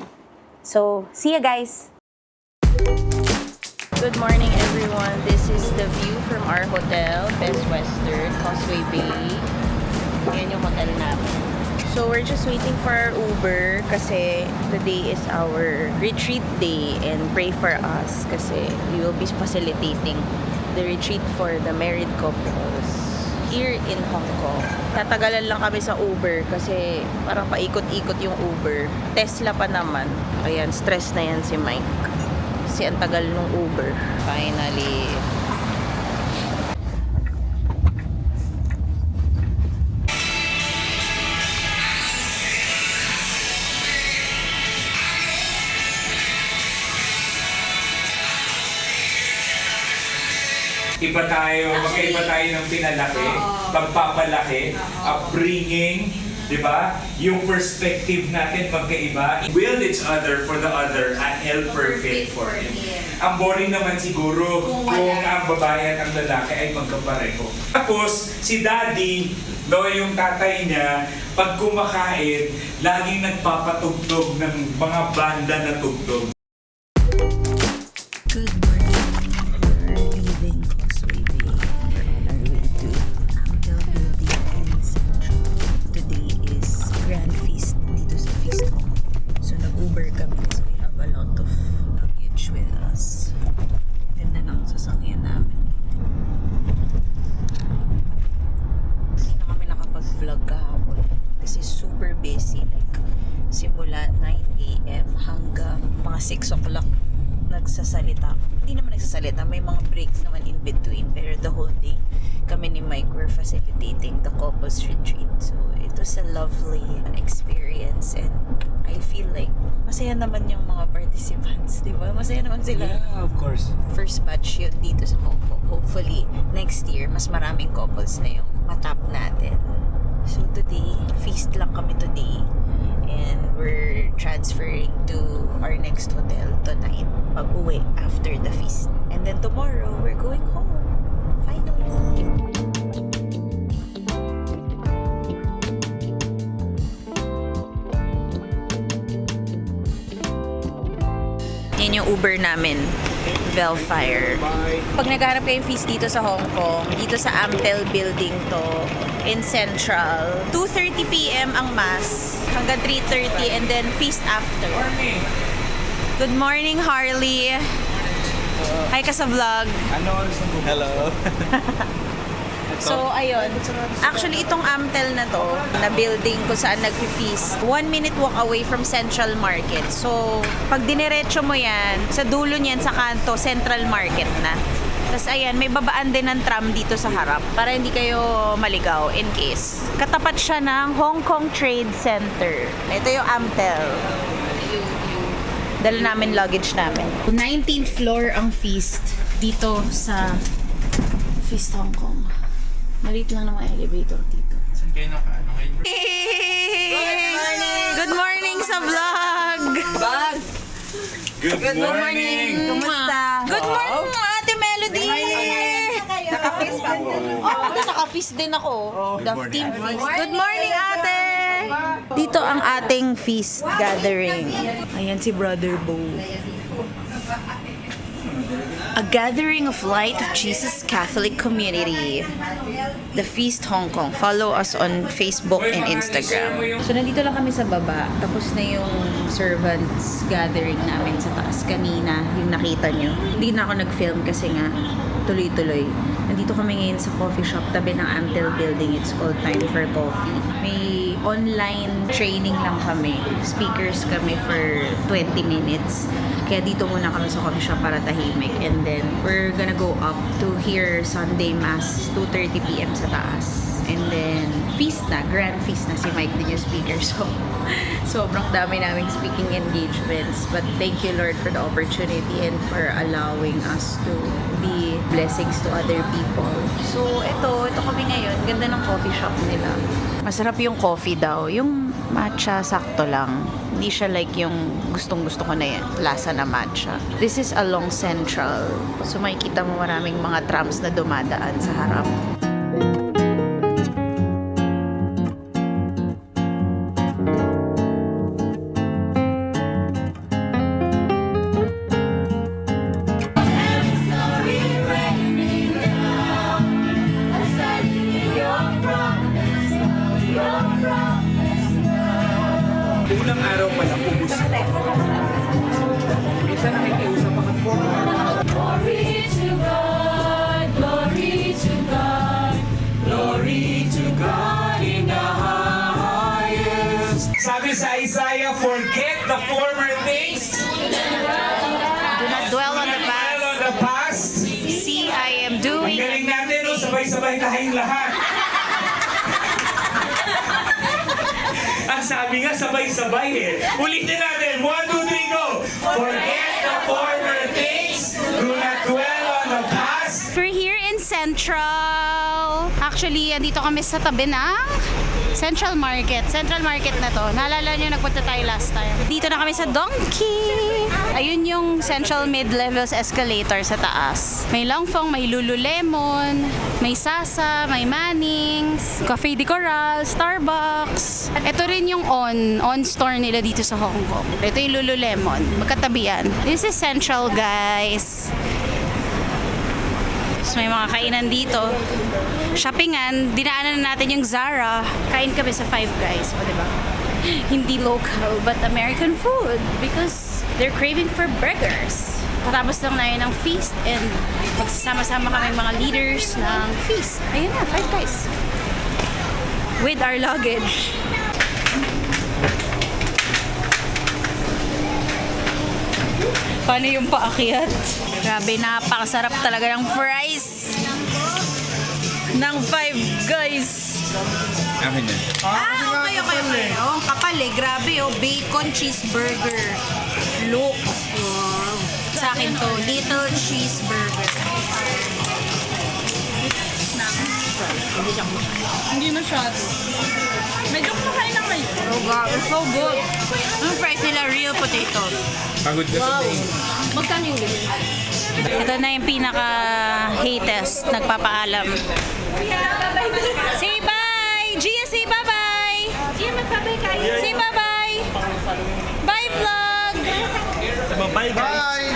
So, see ya guys! Good morning, everyone. This is the view from our hotel, Best Western, Causeway Bay. Yan yung hotel namin. So, we're just waiting for our Uber kasi today is our retreat day and pray for us kasi we will be facilitating the retreat for the married couples here in Hong Kong. Tatagalan lang kami sa Uber kasi parang paikot-ikot yung Uber. Tesla pa naman. Ayan, stress na yan si Mike. Kasi ang tagal nung Uber. Finally. Iba tayo, magkaiba tayo ng pinalaki, pagpapalaki, upbringing, di ba? Yung perspective natin magkaiba. Will each other for the other and help perfect for him. Ang boring naman siguro kung ang babae at ang lalaki ay magkapareho. Tapos, si daddy, yung tatay niya, pag kumakain, laging nagpapatugtog ng mga banda na tugtog. Good morning. We're leaving Causeway Bay. We're on our way to Hotel Building in Central. Today is Grand Feast dito sa Feast Hall. So nag-Uber kami kasi we have a lot of luggage with us. Ganda ng sasakyan namin. Hindi na kami nakapag-vlog kahapon kasi super busy. Like simula 9 a.m. hanggang mga 6 o'clock nagsasalita. Hindi naman nagsasalita, may mga breaks naman in between, pero the whole day kami ni Mike were facilitating the couples retreat. So it was a lovely experience and I feel like masaya naman yung mga participants, di ba? Masaya naman sila. Yeah, of course. First batch yun dito sa Hong Kong. Hopefully next year mas maraming couples na yung matap natin. So today, feast lang kami today. And we're transferring to our next hotel tonight pag-uwi after the feast. And then tomorrow, we're going home. Finally! Yan yung Uber namin. Velfire. Pag naghahanap kayong feast dito sa Hong Kong, dito sa Amtel Building to, in Central, 2:30 p.m. ang mass hanggang 3:30 and then feast after. Good morning, Harley. Hi ka sa vlog. Hello. So, ayun. Actually, itong Amtel na to, na building kung saan nag-feast, 1 minute walk away from Central Market. So, pag diniretso mo yan, sa dulo niyan, sa kanto, Central Market na. Tapos ayan, may babaan din ng tram dito sa harap para hindi kayo maligaw in case. Katapat siya ng Hong Kong Trade Center. Ito yung Amtel. Dala namin luggage namin. 19th floor ang Feast dito sa Feast Hong Kong. Maliit lang naman elevator dito. Saan kayo nakaano ngayon? Good morning sa vlog! Good morning! Kumusta? Good morning, Ate Melody! Naka-feast ba? Oo, naka-feast din ako. The team feast. Good morning, Ate! Dito ang ating feast gathering. Ayan si Brother Bo. A gathering of Light of Jesus Catholic Community. The Feast Hong Kong. Follow us on Facebook and Instagram. So, nandito lang kami sa baba. Tapos na yung servants gathering namin sa taas kanina. Yung nakita nyo. Hindi na ako nag-film kasi nga tuloy-tuloy. Nandito kami ngayon sa coffee shop tabi ng Amtel building. It's called Time for Coffee. May online training lang kami. Speakers kami for 20 minutes. Kaya dito muna kami sa coffee shop para tahimik. And then, we're gonna go up to hear Sunday Mass, 2:30 p.m. sa taas. And then, feast na, grand feast na. Si Mike din yung speaker. So, sobrang dami naming speaking engagements. But thank you, Lord, for the opportunity and for allowing us to be blessings to other people. So, ito kami ngayon. Ganda ng coffee shop nila. Masarap yung coffee daw. Yung matcha, sakto lang. Hindi siya like yung gustong-gusto ko na yan, lasa na matcha. This is along Central. So, makikita mo maraming mga trams na dumadaan sa harap. Unang araw pa lang, ubus na. Minsan nakikiusap ako po. Glory to God, glory to God, glory to God in the highest. Sabi sa Isaiah, forget the former things. Do not dwell on the past. Dwell on the past. See, I am Ang doing... galing natin, no? Sabay-sabay tayong lahat. Ang sabi nga, sabay-sabay eh. Ulitin natin. 1, 2, 3, go! Forget the former things. Do not dwell on the past. We're here in Central. Actually, andito kami sa tabi ng Central Market. Central Market na to. Naalala nyo, nagpunta tayo last time. Dito na kami sa Donkey. Ayun yung Central Mid-Levels Escalator sa taas. May Longfong, may Lululemon, may Sasa, may Mannings, Cafe de Coral, Starbucks. Ito rin yung on store nila dito sa Hong Kong. Ito yung Lululemon. Magkatabi yan. This is Central, guys. So, may mga kainan dito. Shoppingan, dinaanan na natin yung Zara. Kain kami sa Five Guys, o diba? Hindi local, but American food because they're craving for burgers. Katapos lang na yun ng feast and magsasama-sama kami mga leaders ng feast. Ayun na, Five Guys. With our luggage. Paano yung paakyat? Grabe, napakasarap talaga ng fries ng Five Guys. Akin yan. Okay. Oh, kapal eh. Grabe oh. Bacon cheeseburger. Look. Wow. Sa akin to, little cheeseburger. Hindi masyado. Medyo kumakain lang kayo. Oh God, it's so good. Yung fries nila, real potatoes. Pagod ka today. Magkano yung ganyan? Ito na yung pinaka-hatest, nagpapaalam. Say bye! Gia, say bye-bye! Gia, mag-bye kayo. Say bye-bye! Bye, vlog! Bye guys!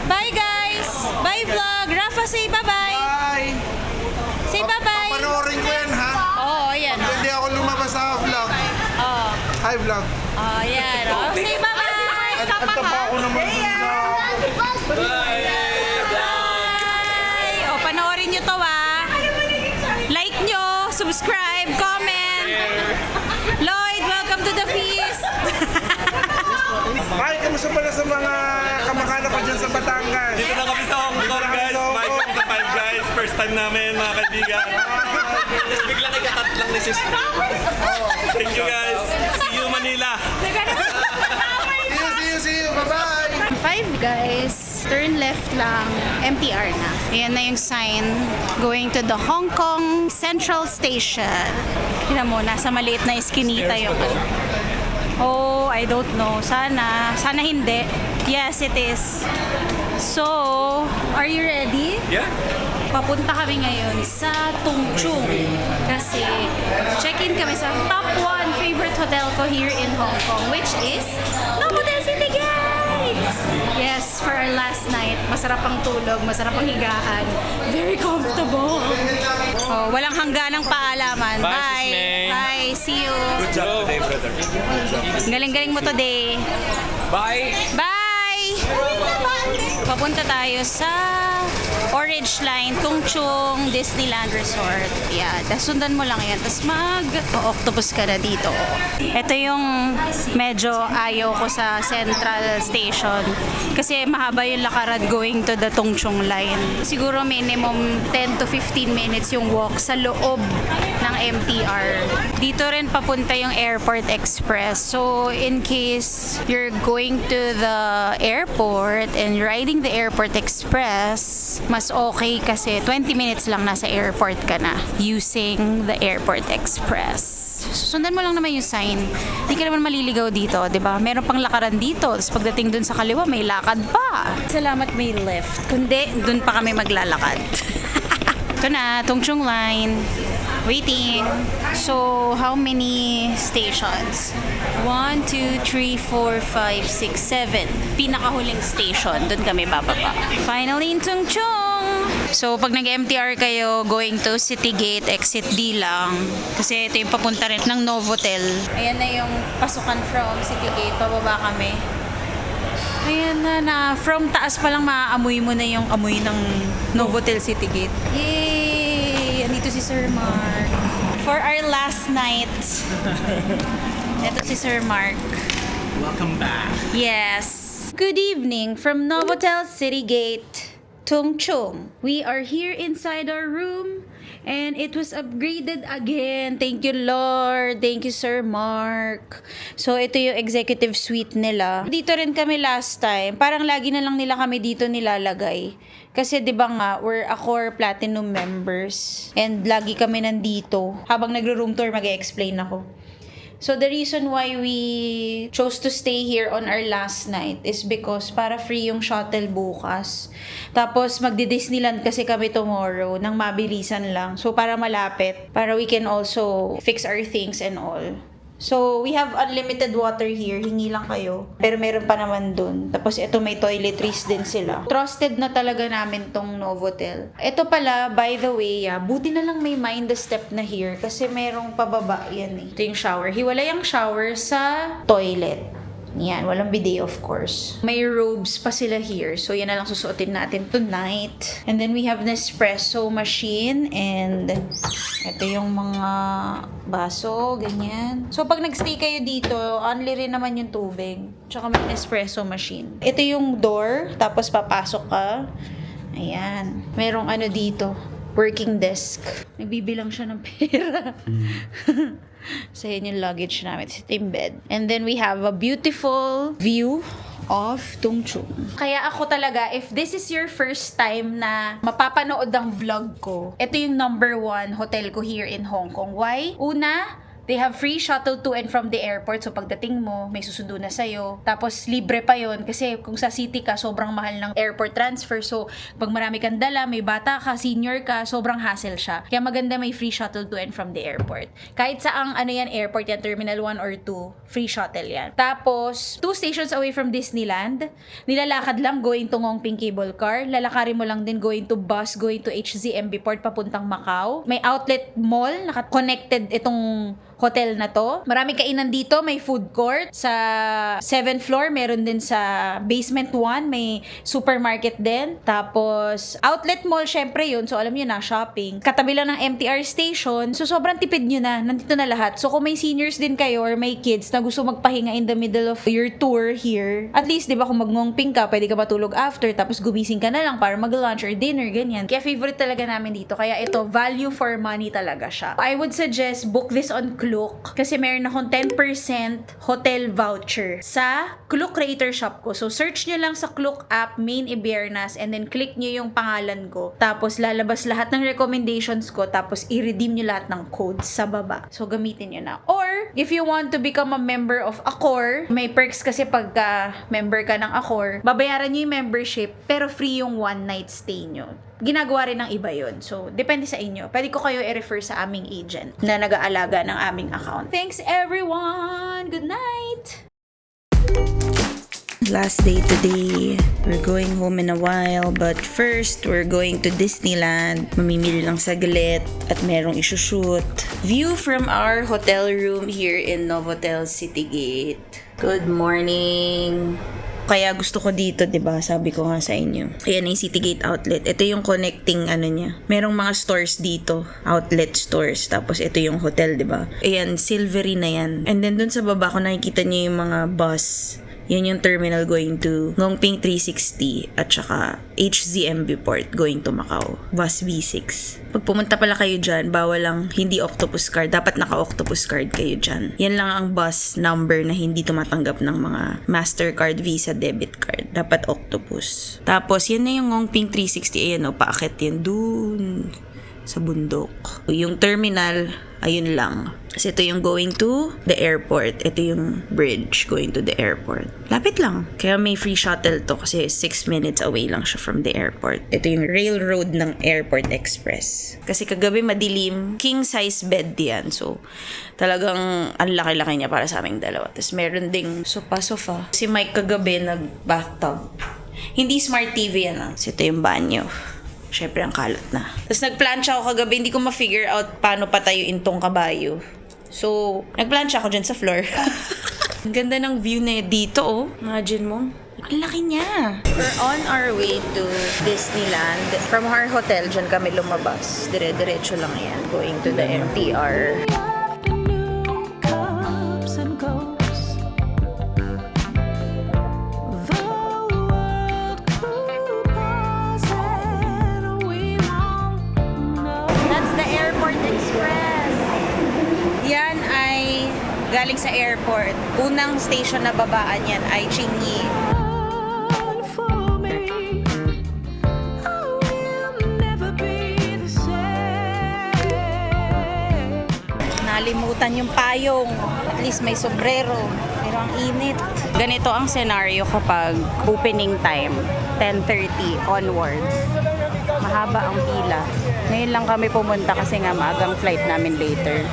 Bye, guys! Bye, vlog! Rafa, say bye-bye! Bye! Say bye-bye! Panoorin ko yan, ha? Oo, ayan. Hindi ako lumabas sa vlog. Oo. Hi, vlog. Oh, ayan. Oh, say bye-bye! At taba ako naman dun sa... Bye! O, panoorin nyo to, ah. subscribe, comment. Lloyd, welcome to the feast. Ay, kamusta pala sa mga kamag-anak ko dyan sa Batangas? Dito na kami sa Hong Kong, guys. Mike sa Five Guys. First time namin, mga kaibigan. Tapos biglang ikakat lang ni sis. Thank you, guys. See you, Manila. See you. Bye-bye. Five Guys, turn left lang, MTR na. Ayan na yung sign going to the Hong Kong Central Station. Tignan mo, nasa maliit na iskinita yung Oh, I don't know. Sana hindi. Yes, it is. So, are you ready? Yeah. Papunta kami ngayon sa Tung Chung kasi check-in kami sa top 1 favorite hotel ko here in Hong Kong, which is Novotel City Gate! Yes, for our last night. Masarap ang tulog, masarap ang higaan. Very comfortable. Oh, walang hangganang paalaman. Bye, Bye! Sis May. Bye! See you! Good job today, brother. Galing-galing mo today. Bye. Bye! Papunta tayo sa Orange Line, Tung Chung, Disneyland Resort. Yeah, tas sundan mo lang yan. Tapos mag-octopus ka na dito. Ito yung medyo ayaw ko sa Central Station. Kasi mahaba yung lakaran going to the Tung Chung Line. Siguro minimum 10 to 15 minutes yung walk sa loob ng MTR. Dito rin papunta yung Airport Express. So, in case you're going to the airport and riding the Airport Express, mas okay kasi 20 minutes lang nasa airport ka na using the Airport Express. Sundan mo lang naman yung sign. Hindi ka naman maliligaw dito, di ba? Meron pang lakaran dito. Tapos pagdating dun sa kaliwa, may lakad pa. Salamat may lift. Kundi, dun pa kami maglalakad. Ito na, Tung Chung Line. Waiting. So, how many stations? 1, 2, 3, 4, 5, 6, 7. Pinakahuling station. Doon kami bababa. Finally in Tung Chung. So, pag nag-MTR kayo, going to City Gate, exit D lang. Kasi ito yung papunta rin ng Novotel. Ayan na yung pasukan from City Gate. Pababa kami. Ayan na. From taas pa lang maaamoy mo na yung amoy ng Novotel City Gate. Yay! Andito si Sir Mark. For our last night. Ito si Sir Mark. Welcome back. Yes. Good evening from Novotel City Gate, Tung Chung. We are here inside our room and it was upgraded again. Thank you, Lord. Thank you, Sir Mark. So, ito yung executive suite nila. Dito rin kami last time. Parang lagi na lang nila kami dito nilalagay. Kasi 'di ba nga, we're Accor Platinum members and lagi kami nandito. Habang nagro-room tour, mag-e-explain ako. So the reason why we chose to stay here on our last night is because para free yung shuttle bukas. Tapos magdi-Disneyland kasi kami tomorrow nang mabilisan lang. So para malapit, para we can also fix our things and all. So, we have unlimited water here. Hingi lang kayo. Pero meron pa naman dun. Tapos, ito may toiletries din sila. Trusted na talaga namin tong Novotel. Ito pala, by the way, buti na lang may mind the step na here. Kasi merong pababa yan eh. Ito yung shower. Hiwalay ang shower sa toilet. Yan, walang bidet of course. May robes pa sila here. So, yan na lang susuotin natin tonight. And then, we have Nespresso machine. And, ito yung mga baso, ganyan. So, pag nagstay kayo dito, only rin naman yung tubig. Tsaka may Nespresso machine. Ito yung door. Tapos, papasok ka. Ayan. Merong ano dito. Working desk. Nagbibilang siya ng pera. So, yun yung luggage namin. Ito yung bed. And then, we have a beautiful view of Tung Chung. Kaya ako talaga, if this is your first time na mapapanood ang vlog ko, ito yung number 1 hotel ko here in Hong Kong. Why? Una, they have free shuttle to and from the airport. So, pagdating mo, may susundo na sa'yo. Tapos, libre pa yon kasi kung sa city ka, sobrang mahal ng airport transfer. So, pag marami kang dala, may bata ka, senior ka, sobrang hassle siya. Kaya maganda may free shuttle to and from the airport. Kahit saang airport yan, Terminal 1 or 2, free shuttle yan. Tapos, 2 stations away from Disneyland, nilalakad lang going to Ngongping Cable Car. Lalakarin mo lang din going to bus, going to HZMB Port, papuntang Macau. May outlet mall, naka-connected itong hotel na to. Marami kainan dito, may food court. Sa 7th floor, meron din sa basement 1, may supermarket din. Tapos, outlet mall, syempre yun. So, alam nyo na, shopping. Katabi lang ng MTR station. So, sobrang tipid nyo na. Nandito na lahat. So, kung may seniors din kayo or may kids na gusto magpahinga in the middle of your tour here, at least, di ba, kung magngongping ka, pwede ka matulog after, tapos gumising ka na lang para mag-lunch or dinner, ganyan. Kaya favorite talaga namin dito. Kaya ito, value for money talaga siya. I would suggest book this on Klook kasi meron akong 10% hotel voucher sa Klook Creator Shop ko. So, search nyo lang sa Klook app, Main Ibiernas, and then click nyo yung pangalan ko. Tapos, lalabas lahat ng recommendations ko, tapos i-redeem nyo lahat ng codes sa baba. So, gamitin nyo na. Or, if you want to become a member of Accor, may perks kasi pagka member ka ng Accor, babayaran nyo yung membership, pero free yung one night stay nyo. Ginagawa rin ng iba yun. So, depende sa inyo. Pwede ko kayo i-refer sa aming agent na nag-aalaga ng aming account. Thanks everyone! Good night! Last day today. We're going home in a while, but first, we're going to Disneyland. Mamimili lang saglit at merong isushoot. View from our hotel room here in Novotel Citygate. Good morning! Kaya gusto ko dito, 'di ba? Sabi ko nga sa inyo. Ayan yung Citygate outlet. Ito yung connecting ano niya. Merong mga stores dito, outlet stores. Tapos ito yung hotel, 'di ba? Ayan, silvery na yan. And then dun sa baba ko nakikita niyo yung mga bus. Yan yung terminal going to Ngongping 360 at saka HZMB Port going to Macau. Bus V6. Pag pumunta pala kayo dyan, bawal lang hindi octopus card. Dapat naka-octopus card kayo dyan. Yan lang ang bus number na hindi tumatanggap ng mga Mastercard, Visa, debit card. Dapat octopus. Tapos, yan na yung Ngongping 360. Ayan o, paakit yan dun sa bundok. Yung terminal, ayun lang. Kasi ito yung going to the airport. Ito yung bridge going to the airport. Lapit lang. Kaya may free shuttle to kasi 6 minutes away lang siya from the airport. Ito yung railroad ng Airport Express. Kasi kagabi madilim, king size bed yan. So, talagang ang laki-laki niya para sa aming dalawa. Tapos meron ding sofa. Si Mike kagabi nag-bathtub. Hindi smart TV yan ah. So, ito yung banyo. Syempre, ang kalat na. Tapos nagplansya ako kagabi, hindi ko ma-figure out paano patayuin tong kabayo. So, nagplansya ako dyan sa floor. Ang ganda ng view na dito, oh. Imagine mo. Ang laki niya. We're on our way to Disneyland. From our hotel, dyan kami lumabas. Dire-diretso lang yan. Going to the MTR. Galing sa airport. Unang station na babaan yan ay Chinyi. Nalimutan yung payong. At least may sombrero. Pero ang init. Ganito ang scenario kapag opening time. 10:30 onwards. Mahaba ang pila. Ngayon lang kami pumunta kasi nga maagang flight namin later.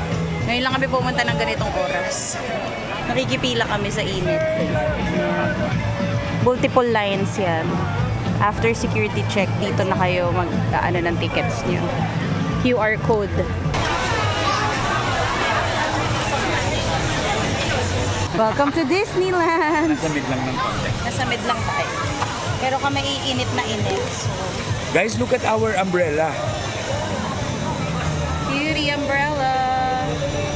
Ngayon lang kami pumunta ng ganitong oras. Nakikipila kami sa init. Multiple lines yan. After security check, dito na kayo mag-ano ng tickets nyo. QR code. Welcome to Disneyland! Nasa mid lang ng konti. Nasa mid lang tayo. Pero kami iinit na init. So, Guys, look at our umbrella. beauty umbrella.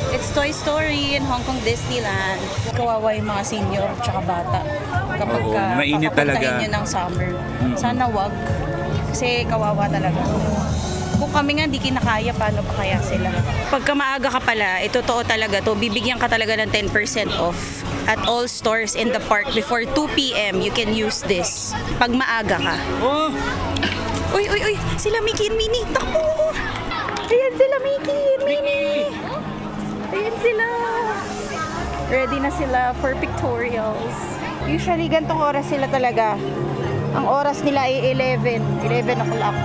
It's Toy Story in Hong Kong Disneyland. Kawawa yung mga senior tsaka bata. Kapag Oo, mainit talaga. papapuntahin nyo ng summer. Sana wag. Kasi kawawa talaga. Kung kami nga di kinakaya, paano pa kaya sila? Pagka maaga ka pala, totoo talaga to, bibigyan ka talaga ng 10% off at all stores in the park before 2 p.m. You can use this. Pag maaga ka. Oh! Uy! Sila Mickey and Minnie! Takbo! Ayan sila Mickey and Minnie! Ayan sila! Ready na sila for pictorials. Usually, gantong oras sila talaga. Ang oras nila ay 11 o'clock.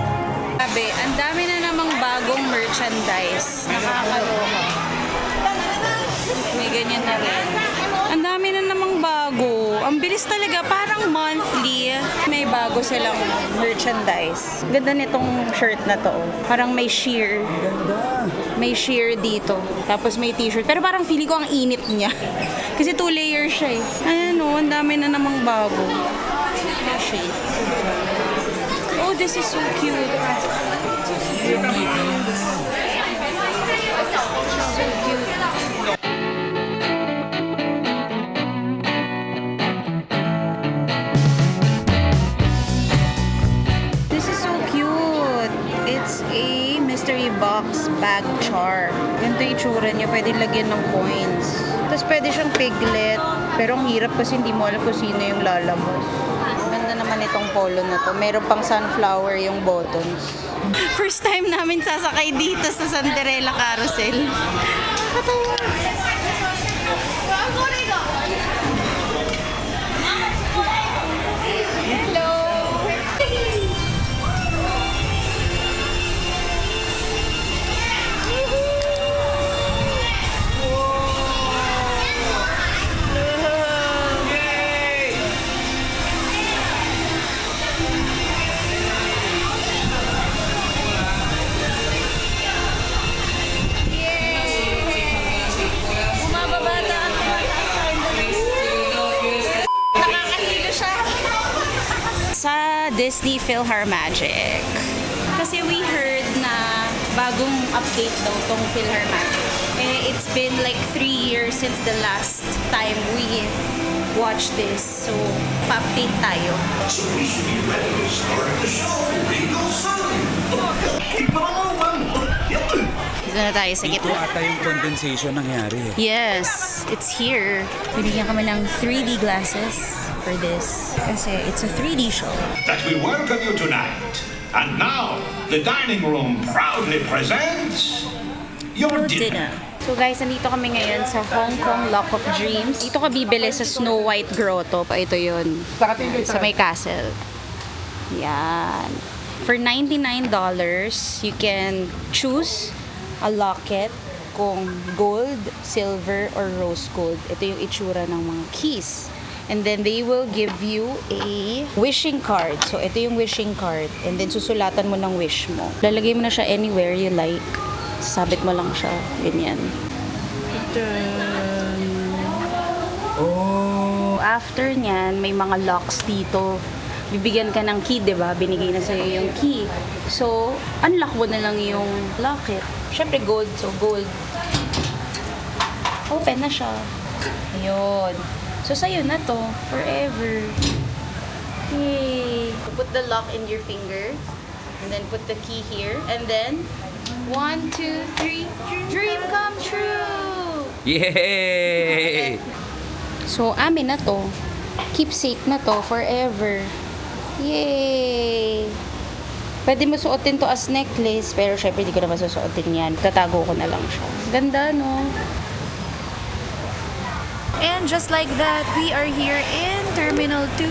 Sabi, ang dami na namang bagong merchandise. Nakakaloka. May ganyan na rin. Ang dami na namang bago. Ang bilis talaga. Parang monthly. May bago silang merchandise. Ganda nitong shirt na to. Parang may sheer. May sheer dito. Tapos may t-shirt. Pero parang feeling ko ang init niya. Kasi 2 layers siya eh. Ayan o, ang dami na namang bago. Mga shade. Oh, this is so cute. So cute. This is so cute. It's a mystery box bag char. Ganito yung itsura niya. Pwede lagyan ng coins. Tapos pwede siyang piglet. Pero ang hirap kasi hindi mo alam kung sino yung lalamos. Ganda naman itong polo na to. Meron pang sunflower yung buttons. First time namin sasakay dito sa Cinderella Carousel. Katawa. Sa Disney PhilharMagic. Kasi we heard na bagong update daw tong PhilharMagic. Eh, it's been like 3 years since the last time we watched this. So, pa-update tayo. So we should be ready to start the show real soon. Keep it on, man. Dito na tayo sa Ito gitna. ata yung condensation nangyari. Yes, it's here. Binigyan kami ng 3D glasses for this. Kasi it's a 3D show. That we welcome you tonight. And now, the dining room proudly presents your dinner. So guys, nandito kami ngayon sa Hong Kong Lock of Dreams. Dito ka bibili sa Snow White Grotto. Ito yun. Sa may castle. Yan. For $99, you can choose a locket kung gold, silver, or rose gold. Ito yung itsura ng mga keys. And then they will give you a wishing card. So ito yung wishing card. And then susulatan mo ng wish mo. Lalagay mo na siya anywhere you like. Sabit mo lang siya. Ganyan. Oh. After nyan, may mga locks dito. Bibigyan ka ng key, di ba? Binigay na sa'yo yung key. So, unlock mo na lang yung locket. Siyempre gold, so gold. Open na siya. Ayun. So, sa'yo na to. Forever. Yay! Put the lock in your finger. And then put the key here. And then, 1, 2, 3. Dream come true! Yay! So, amin na to. Keepsake na to forever. Yay! Pwede mo suotin to as necklace, pero syempre hindi ko na masusuotin yan. Tatago ko na lang siya. Ganda, no? And just like that, we are here in Terminal 2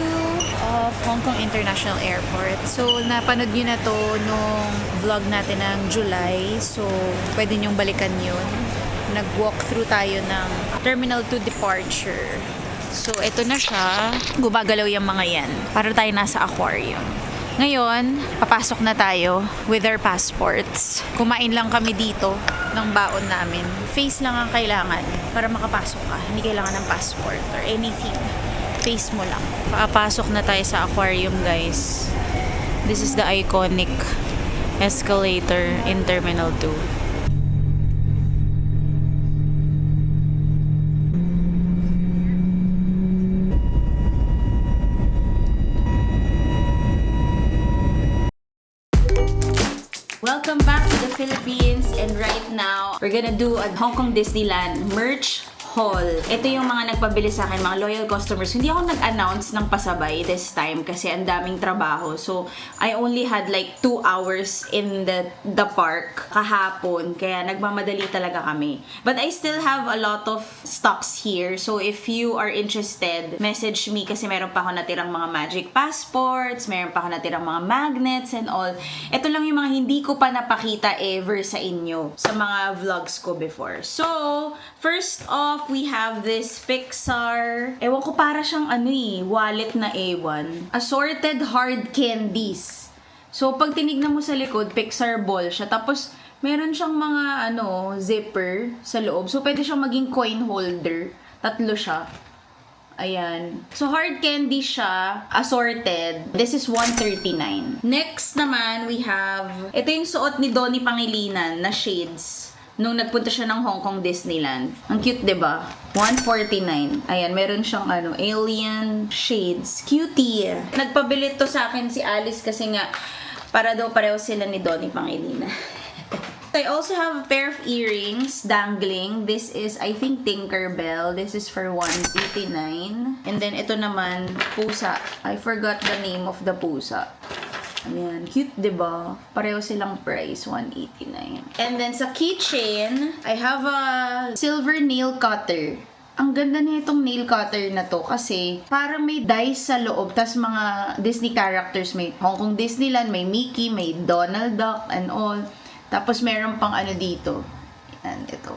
of Hong Kong International Airport. So, napanood nyo na to nung vlog natin ng July. So, pwede nyong balikan yun. Nag-walk through tayo ng Terminal 2 departure. So, ito na siya. Gumagalaw yung mga yan. Para tayo nasa aquarium. Ngayon, papasok na tayo with our passports. Kumain lang kami dito ng baon namin. Face lang ang kailangan para makapasok ka. Hindi kailangan ng passport or anything. Face mo lang. Papasok na tayo sa aquarium, guys. This is the iconic escalator in Terminal 2. Welcome back to the Philippines, and right now we're gonna do a Hong Kong Disneyland merch haul. Ito yung mga nagpabili sa akin, mga loyal customers. Hindi ako nag-announce ng pasabay this time kasi ang daming trabaho. So, I only had like 2 hours in the park kahapon. Kaya nagmamadali talaga kami. But I still have a lot of stocks here. So, if you are interested, message me kasi meron pa ako natirang mga magic passports, meron pa ako natirang mga magnets and all. Ito lang yung mga hindi ko pa napakita ever sa inyo sa mga vlogs ko before. So, first off, we have this Pixar. Ewan ko, para siyang wallet na A1. Assorted hard candies. So, pag tinignan mo sa likod, Pixar ball siya. Tapos, Meron siyang mga zipper sa loob. So, pwede siyang maging coin holder. 3 siya. Ayan. So, hard candy siya. Assorted. This is $139. Next naman, we have... Ito yung suot ni Donnie Pangilinan na shades. Nung nagpunta siya ng Hong Kong Disneyland. Ang cute, diba? $149. Ayan, meron siyang alien shades. Cutie. Nagpabili to sa akin si Alice kasi nga para daw pareho sila ni Donnie Pangilinan. I also have a pair of earrings dangling. This is, I think, Tinkerbell. This is for $189. And then, ito naman, pusa. I forgot the name of the pusa. Ayan. Cute, diba? Pareho silang price, $189. And then, sa keychain, I have a silver nail cutter. Ang ganda na itong nail cutter na to kasi parang may dice sa loob. Tas mga Disney characters. May Hong Kong Disneyland, may Mickey, may Donald Duck, and all. Tapos, meron pang dito. Yan, ito.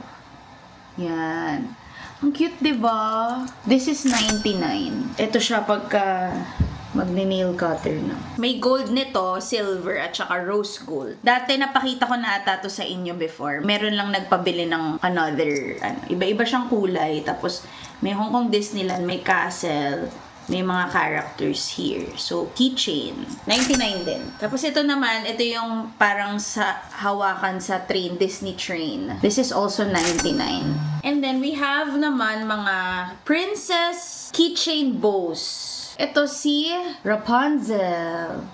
Yan. Ang cute, diba? This is $99. Ito siya pagka magne-nail cutter na. May gold nito, silver, at saka rose gold. Dati, napakita ko na ata to sa inyo before. Meron lang nagpabili ng another, iba-iba siyang kulay. Tapos, may Hong Kong Disneyland, may castle, may mga characters here. So, keychain. $99 din. Tapos ito naman, ito yung parang sa hawakan sa train, Disney train. This is also $99. And then, we have naman mga princess keychain bows. Ito si Rapunzel.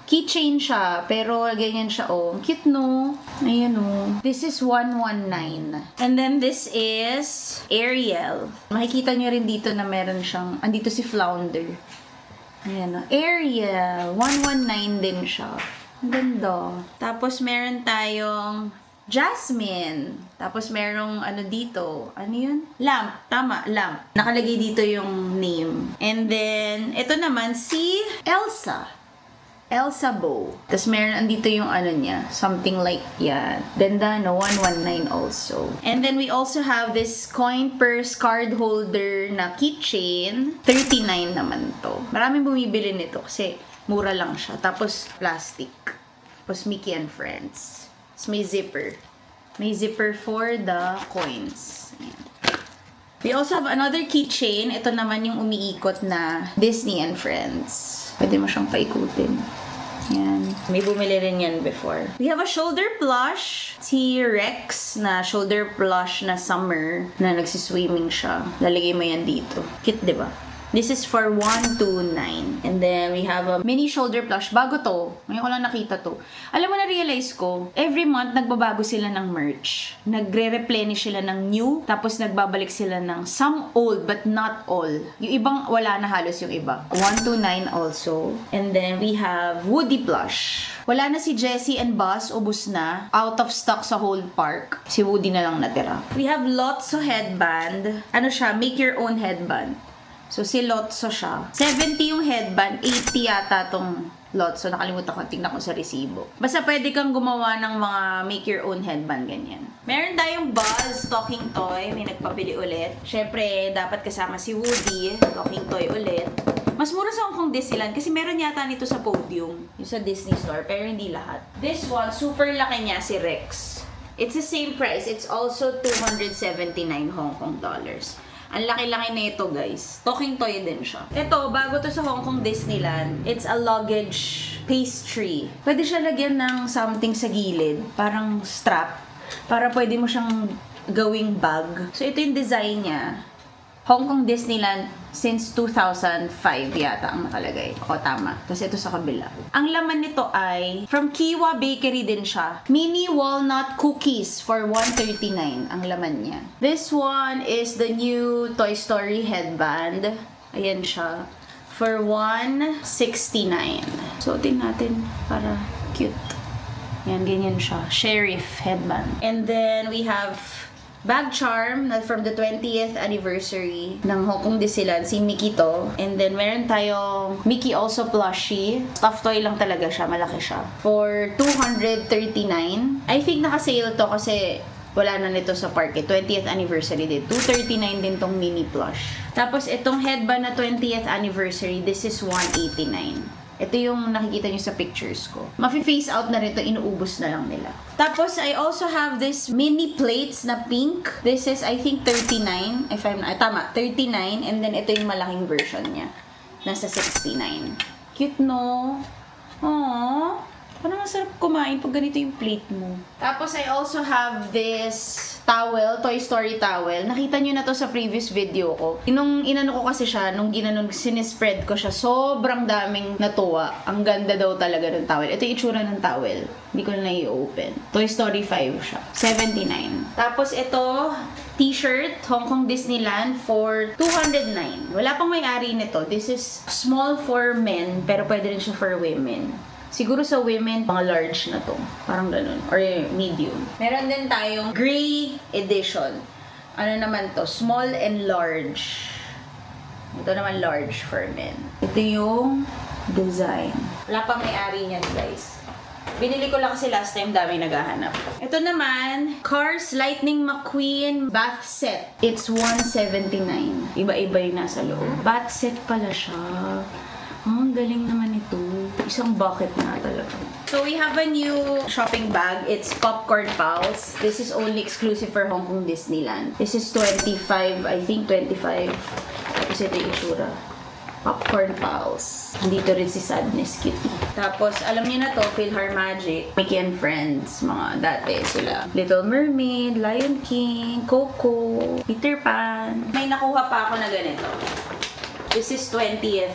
Keychain siya, pero ganyan siya, oh. Cute, no? Ayan, oh. This is $119. And then, this is Ariel. Makikita nyo rin dito na meron siyang, andito si Flounder. Ayan, oh. Ariel. $119 din siya. Ang ganda. Tapos, meron tayong Jasmine. Tapos, merong dito. Ano yun? Lamp. Tama, lamp. Nakalagay dito yung name. And then, ito naman si Elsa. Elsa bow. Tapos meron andito yung niya. Something like yan. Ganda, no? $119 also. And then we also have this coin purse card holder na keychain. $39 naman to. Maraming bumibili nito kasi mura lang siya. Tapos plastic. Tapos Mickey and Friends. Tapos may zipper. May zipper for the coins. Ayan. We also have another keychain. Ito naman yung umiikot na Disney and Friends. Pwede mo siyang paikutin. Yan. May bumili rin yan before. We have a shoulder plush. T-Rex na shoulder plush na summer na nagsiswimming siya. Lalagay mo yan dito. Cute, diba? This is for $129. And then, we have a mini shoulder plush. Bago to. Ngayon ko lang nakita to. Alam mo, na-realize ko, every month, nagbabago sila ng merch. Nagre-replenish sila ng new. Tapos, nagbabalik sila ng some old, but not all. Yung ibang, wala na halos yung iba. $129 also. And then, we have Woody plush. Wala na si Jessie and Buzz. Ubus na. Out of stock sa whole park. Si Woody na lang natira. We have Lotso headband. Ano siya? Make your own headband. So, si Lotso siya. 70 yung headband, 80 yata tong Lotso. Nakalimutan ko, tingnan ko sa resibo. Basta pwede kang gumawa ng mga make your own headband, ganyan. Meron tayong Buzz talking toy. May nagpabili ulit. Syempre, dapat kasama si Woody. Talking toy ulit. Mas mura sa Hong Kong Disneyland kasi meron yata nito sa podium. Yung sa Disney Store, pero hindi lahat. This one, super laki niya, si Rex. It's the same price. It's also $279 Hong Kong dollars. Ang laki-laki na ito, guys. Talking toy din siya. Ito, bago to sa Hong Kong Disneyland, it's a luggage pastry. Pwede siya lagyan ng something sa gilid, parang strap, para pwede mo siyang gawing bag. So, ito yung design niya. Hong Kong Disneyland since 2005 yata ang nakalagay. O, tama. Tapos ito sa kabila. Ang laman nito ay, from Kiwa Bakery din siya. Mini walnut cookies for $139 ang laman niya. This one is the new Toy Story headband. Ayan siya. For $169. Suotin natin para cute. Yan, ganyan siya. Sheriff headband. And then we have bag charm na from the 20th anniversary ng Hong Kong Disneyland, si Mickey to. And then, meron tayong Mickey also plushie. Stuffed toy lang talaga siya, malaki siya. For $239. I think naka-sale to kasi wala na nito sa park. 20th anniversary din. $239 din tong mini plush. Tapos, itong headband na 20th anniversary, this is $189. Ito yung nakikita nyo sa pictures ko. Mafi-face out na rin ito, inuubos na lang nila. Tapos, I also have this mini plates na pink. This is, I think, 39. Tama, 39. And then, ito yung malaking version niya. Nasa 69. Cute, no? Aww. Parang masarap kumain pag ganito yung plate mo. Tapos, I also have this towel, Toy Story towel. Nakita nyo na to sa previous video ko. Nung inano ko kasi siya, nung sinispread ko siya, sobrang daming natuwa. Ang ganda daw talaga ng towel. Ito yung itsura ng towel. Hindi ko na i-open. Toy Story 5 siya. 79. Tapos ito, t-shirt, Hong Kong Disneyland for 209. Wala pang may-ari nito. This is small for men, pero pwede rin siya for women. Siguro sa women, mga large na to. Parang ganun. Or medium. Meron din tayong gray edition. Ano naman to? Small and large. Ito naman large for men. Ito yung design. Wala pang may-ari niyan, guys. Binili ko lang kasi last time daming naghahanap. Ito naman, Cars Lightning McQueen bath set. It's 179. Iba-iba yung nasa loob. Bath set pala siya. Ang galing naman ito. Isang bucket na talaga. So we have a new shopping bag. It's Popcorn Pals. This is only exclusive for Hong Kong Disneyland. This is 25, I think 25. Tapos ito yung itsura. Popcorn Pals. Dito rin si Sadness Kitty. Tapos, alam niyo na to, PhilharMagic, Mickey and Friends, mga dati sila. Little Mermaid, Lion King, Coco, Peter Pan. May nakuha pa ako na ganito. This is 20th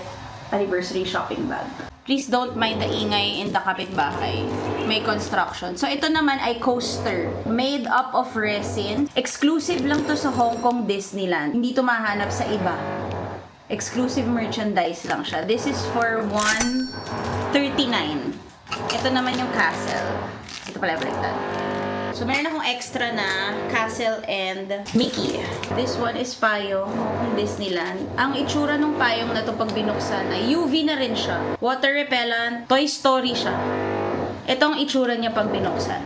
anniversary shopping bag. Please don't mind the ingay in the kapitbahay. May construction. So, ito naman ay coaster. Made up of resin. Exclusive lang to sa Hong Kong Disneyland. Hindi to mahanap sa iba. Exclusive merchandise lang siya. This is for 139. Ito naman yung castle. Ito pala baliktad. So, meron akong extra na Castle and Mickey. This one is payong ng Disneyland. Ang itsura ng payong na to pag binuksan ay UV na rin siya. Water repellent, Toy Story siya. Itong itsura niya pag binuksan.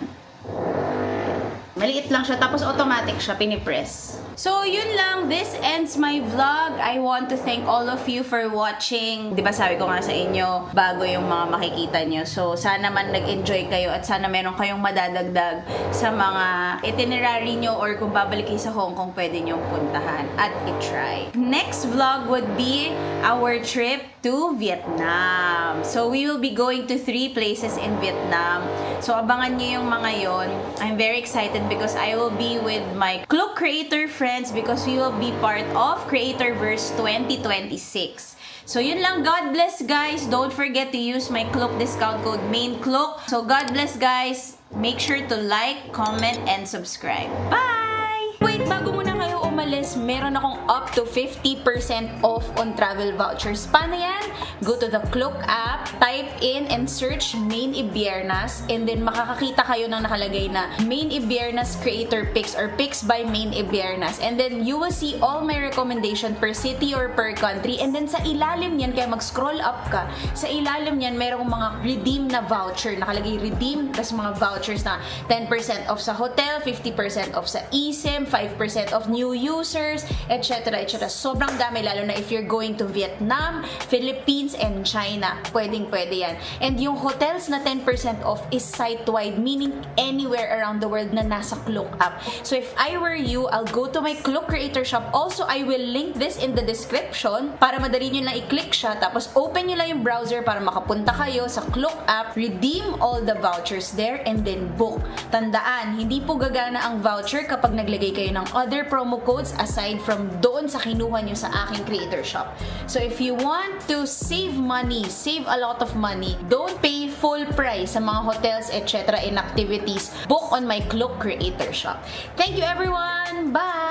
Maliit lang siya, tapos automatic siya, pinipress. So, yun lang. This ends my vlog. I want to thank all of you for watching. Diba sabi ko nga sa inyo, bago yung mga makikita nyo. So, sana man nag-enjoy kayo at sana meron kayong madadagdag sa mga itinerary nyo or kung babalik kayo sa Hong Kong, pwede nyong puntahan at i-try. Next vlog would be our trip to Vietnam. So, we will be going to 3 places in Vietnam. So, abangan nyo yung mga yon. I'm very excited because I will be with my Klook creator friends because we will be part of Creatorverse 2026. So yun lang. God bless, guys. Don't forget to use my Klook discount code MAINKLOOK. So God bless, guys. Make sure to like, comment, and subscribe. Bye! Wait, bago muna kayo umalis, meron akong up to 50% off on travel vouchers. Paano yan? Go to the Klook app, type in and search Main Ibiernas, and then makakakita kayo ng nakalagay na Main Ibiernas Creator Picks or Picks by Main Ibiernas. And then you will see all my recommendation per city or per country. And then sa ilalim niyan, kaya mag-scroll up ka, sa ilalim niyan, merong mga redeem na voucher. Nakalagay redeem, tas mga vouchers na 10% off sa hotel, 50% off sa eSIM, 5% off new users, etc. etc. Sobrang dami, lalo na if you're going to Vietnam, Philippines, and China. Pwedeng-pwede yan. And yung hotels na 10% off is site-wide, meaning anywhere around the world na nasa Klook app. So if I were you, I'll go to my Klook Creator Shop. Also, I will link this in the description para madali nyo lang i-click siya. Tapos open nyo lang yung browser para makapunta kayo sa Klook app, redeem all the vouchers there, and then book. Tandaan, hindi po gagana ang voucher kapag naglagay kayo ng other promo codes aside from doon sa kinuha nyo sa aking creator shop. So if you want to save money, save a lot of money, don't pay full price sa mga hotels, etc. in activities, book on my Klook Creator Shop. Thank you, everyone! Bye!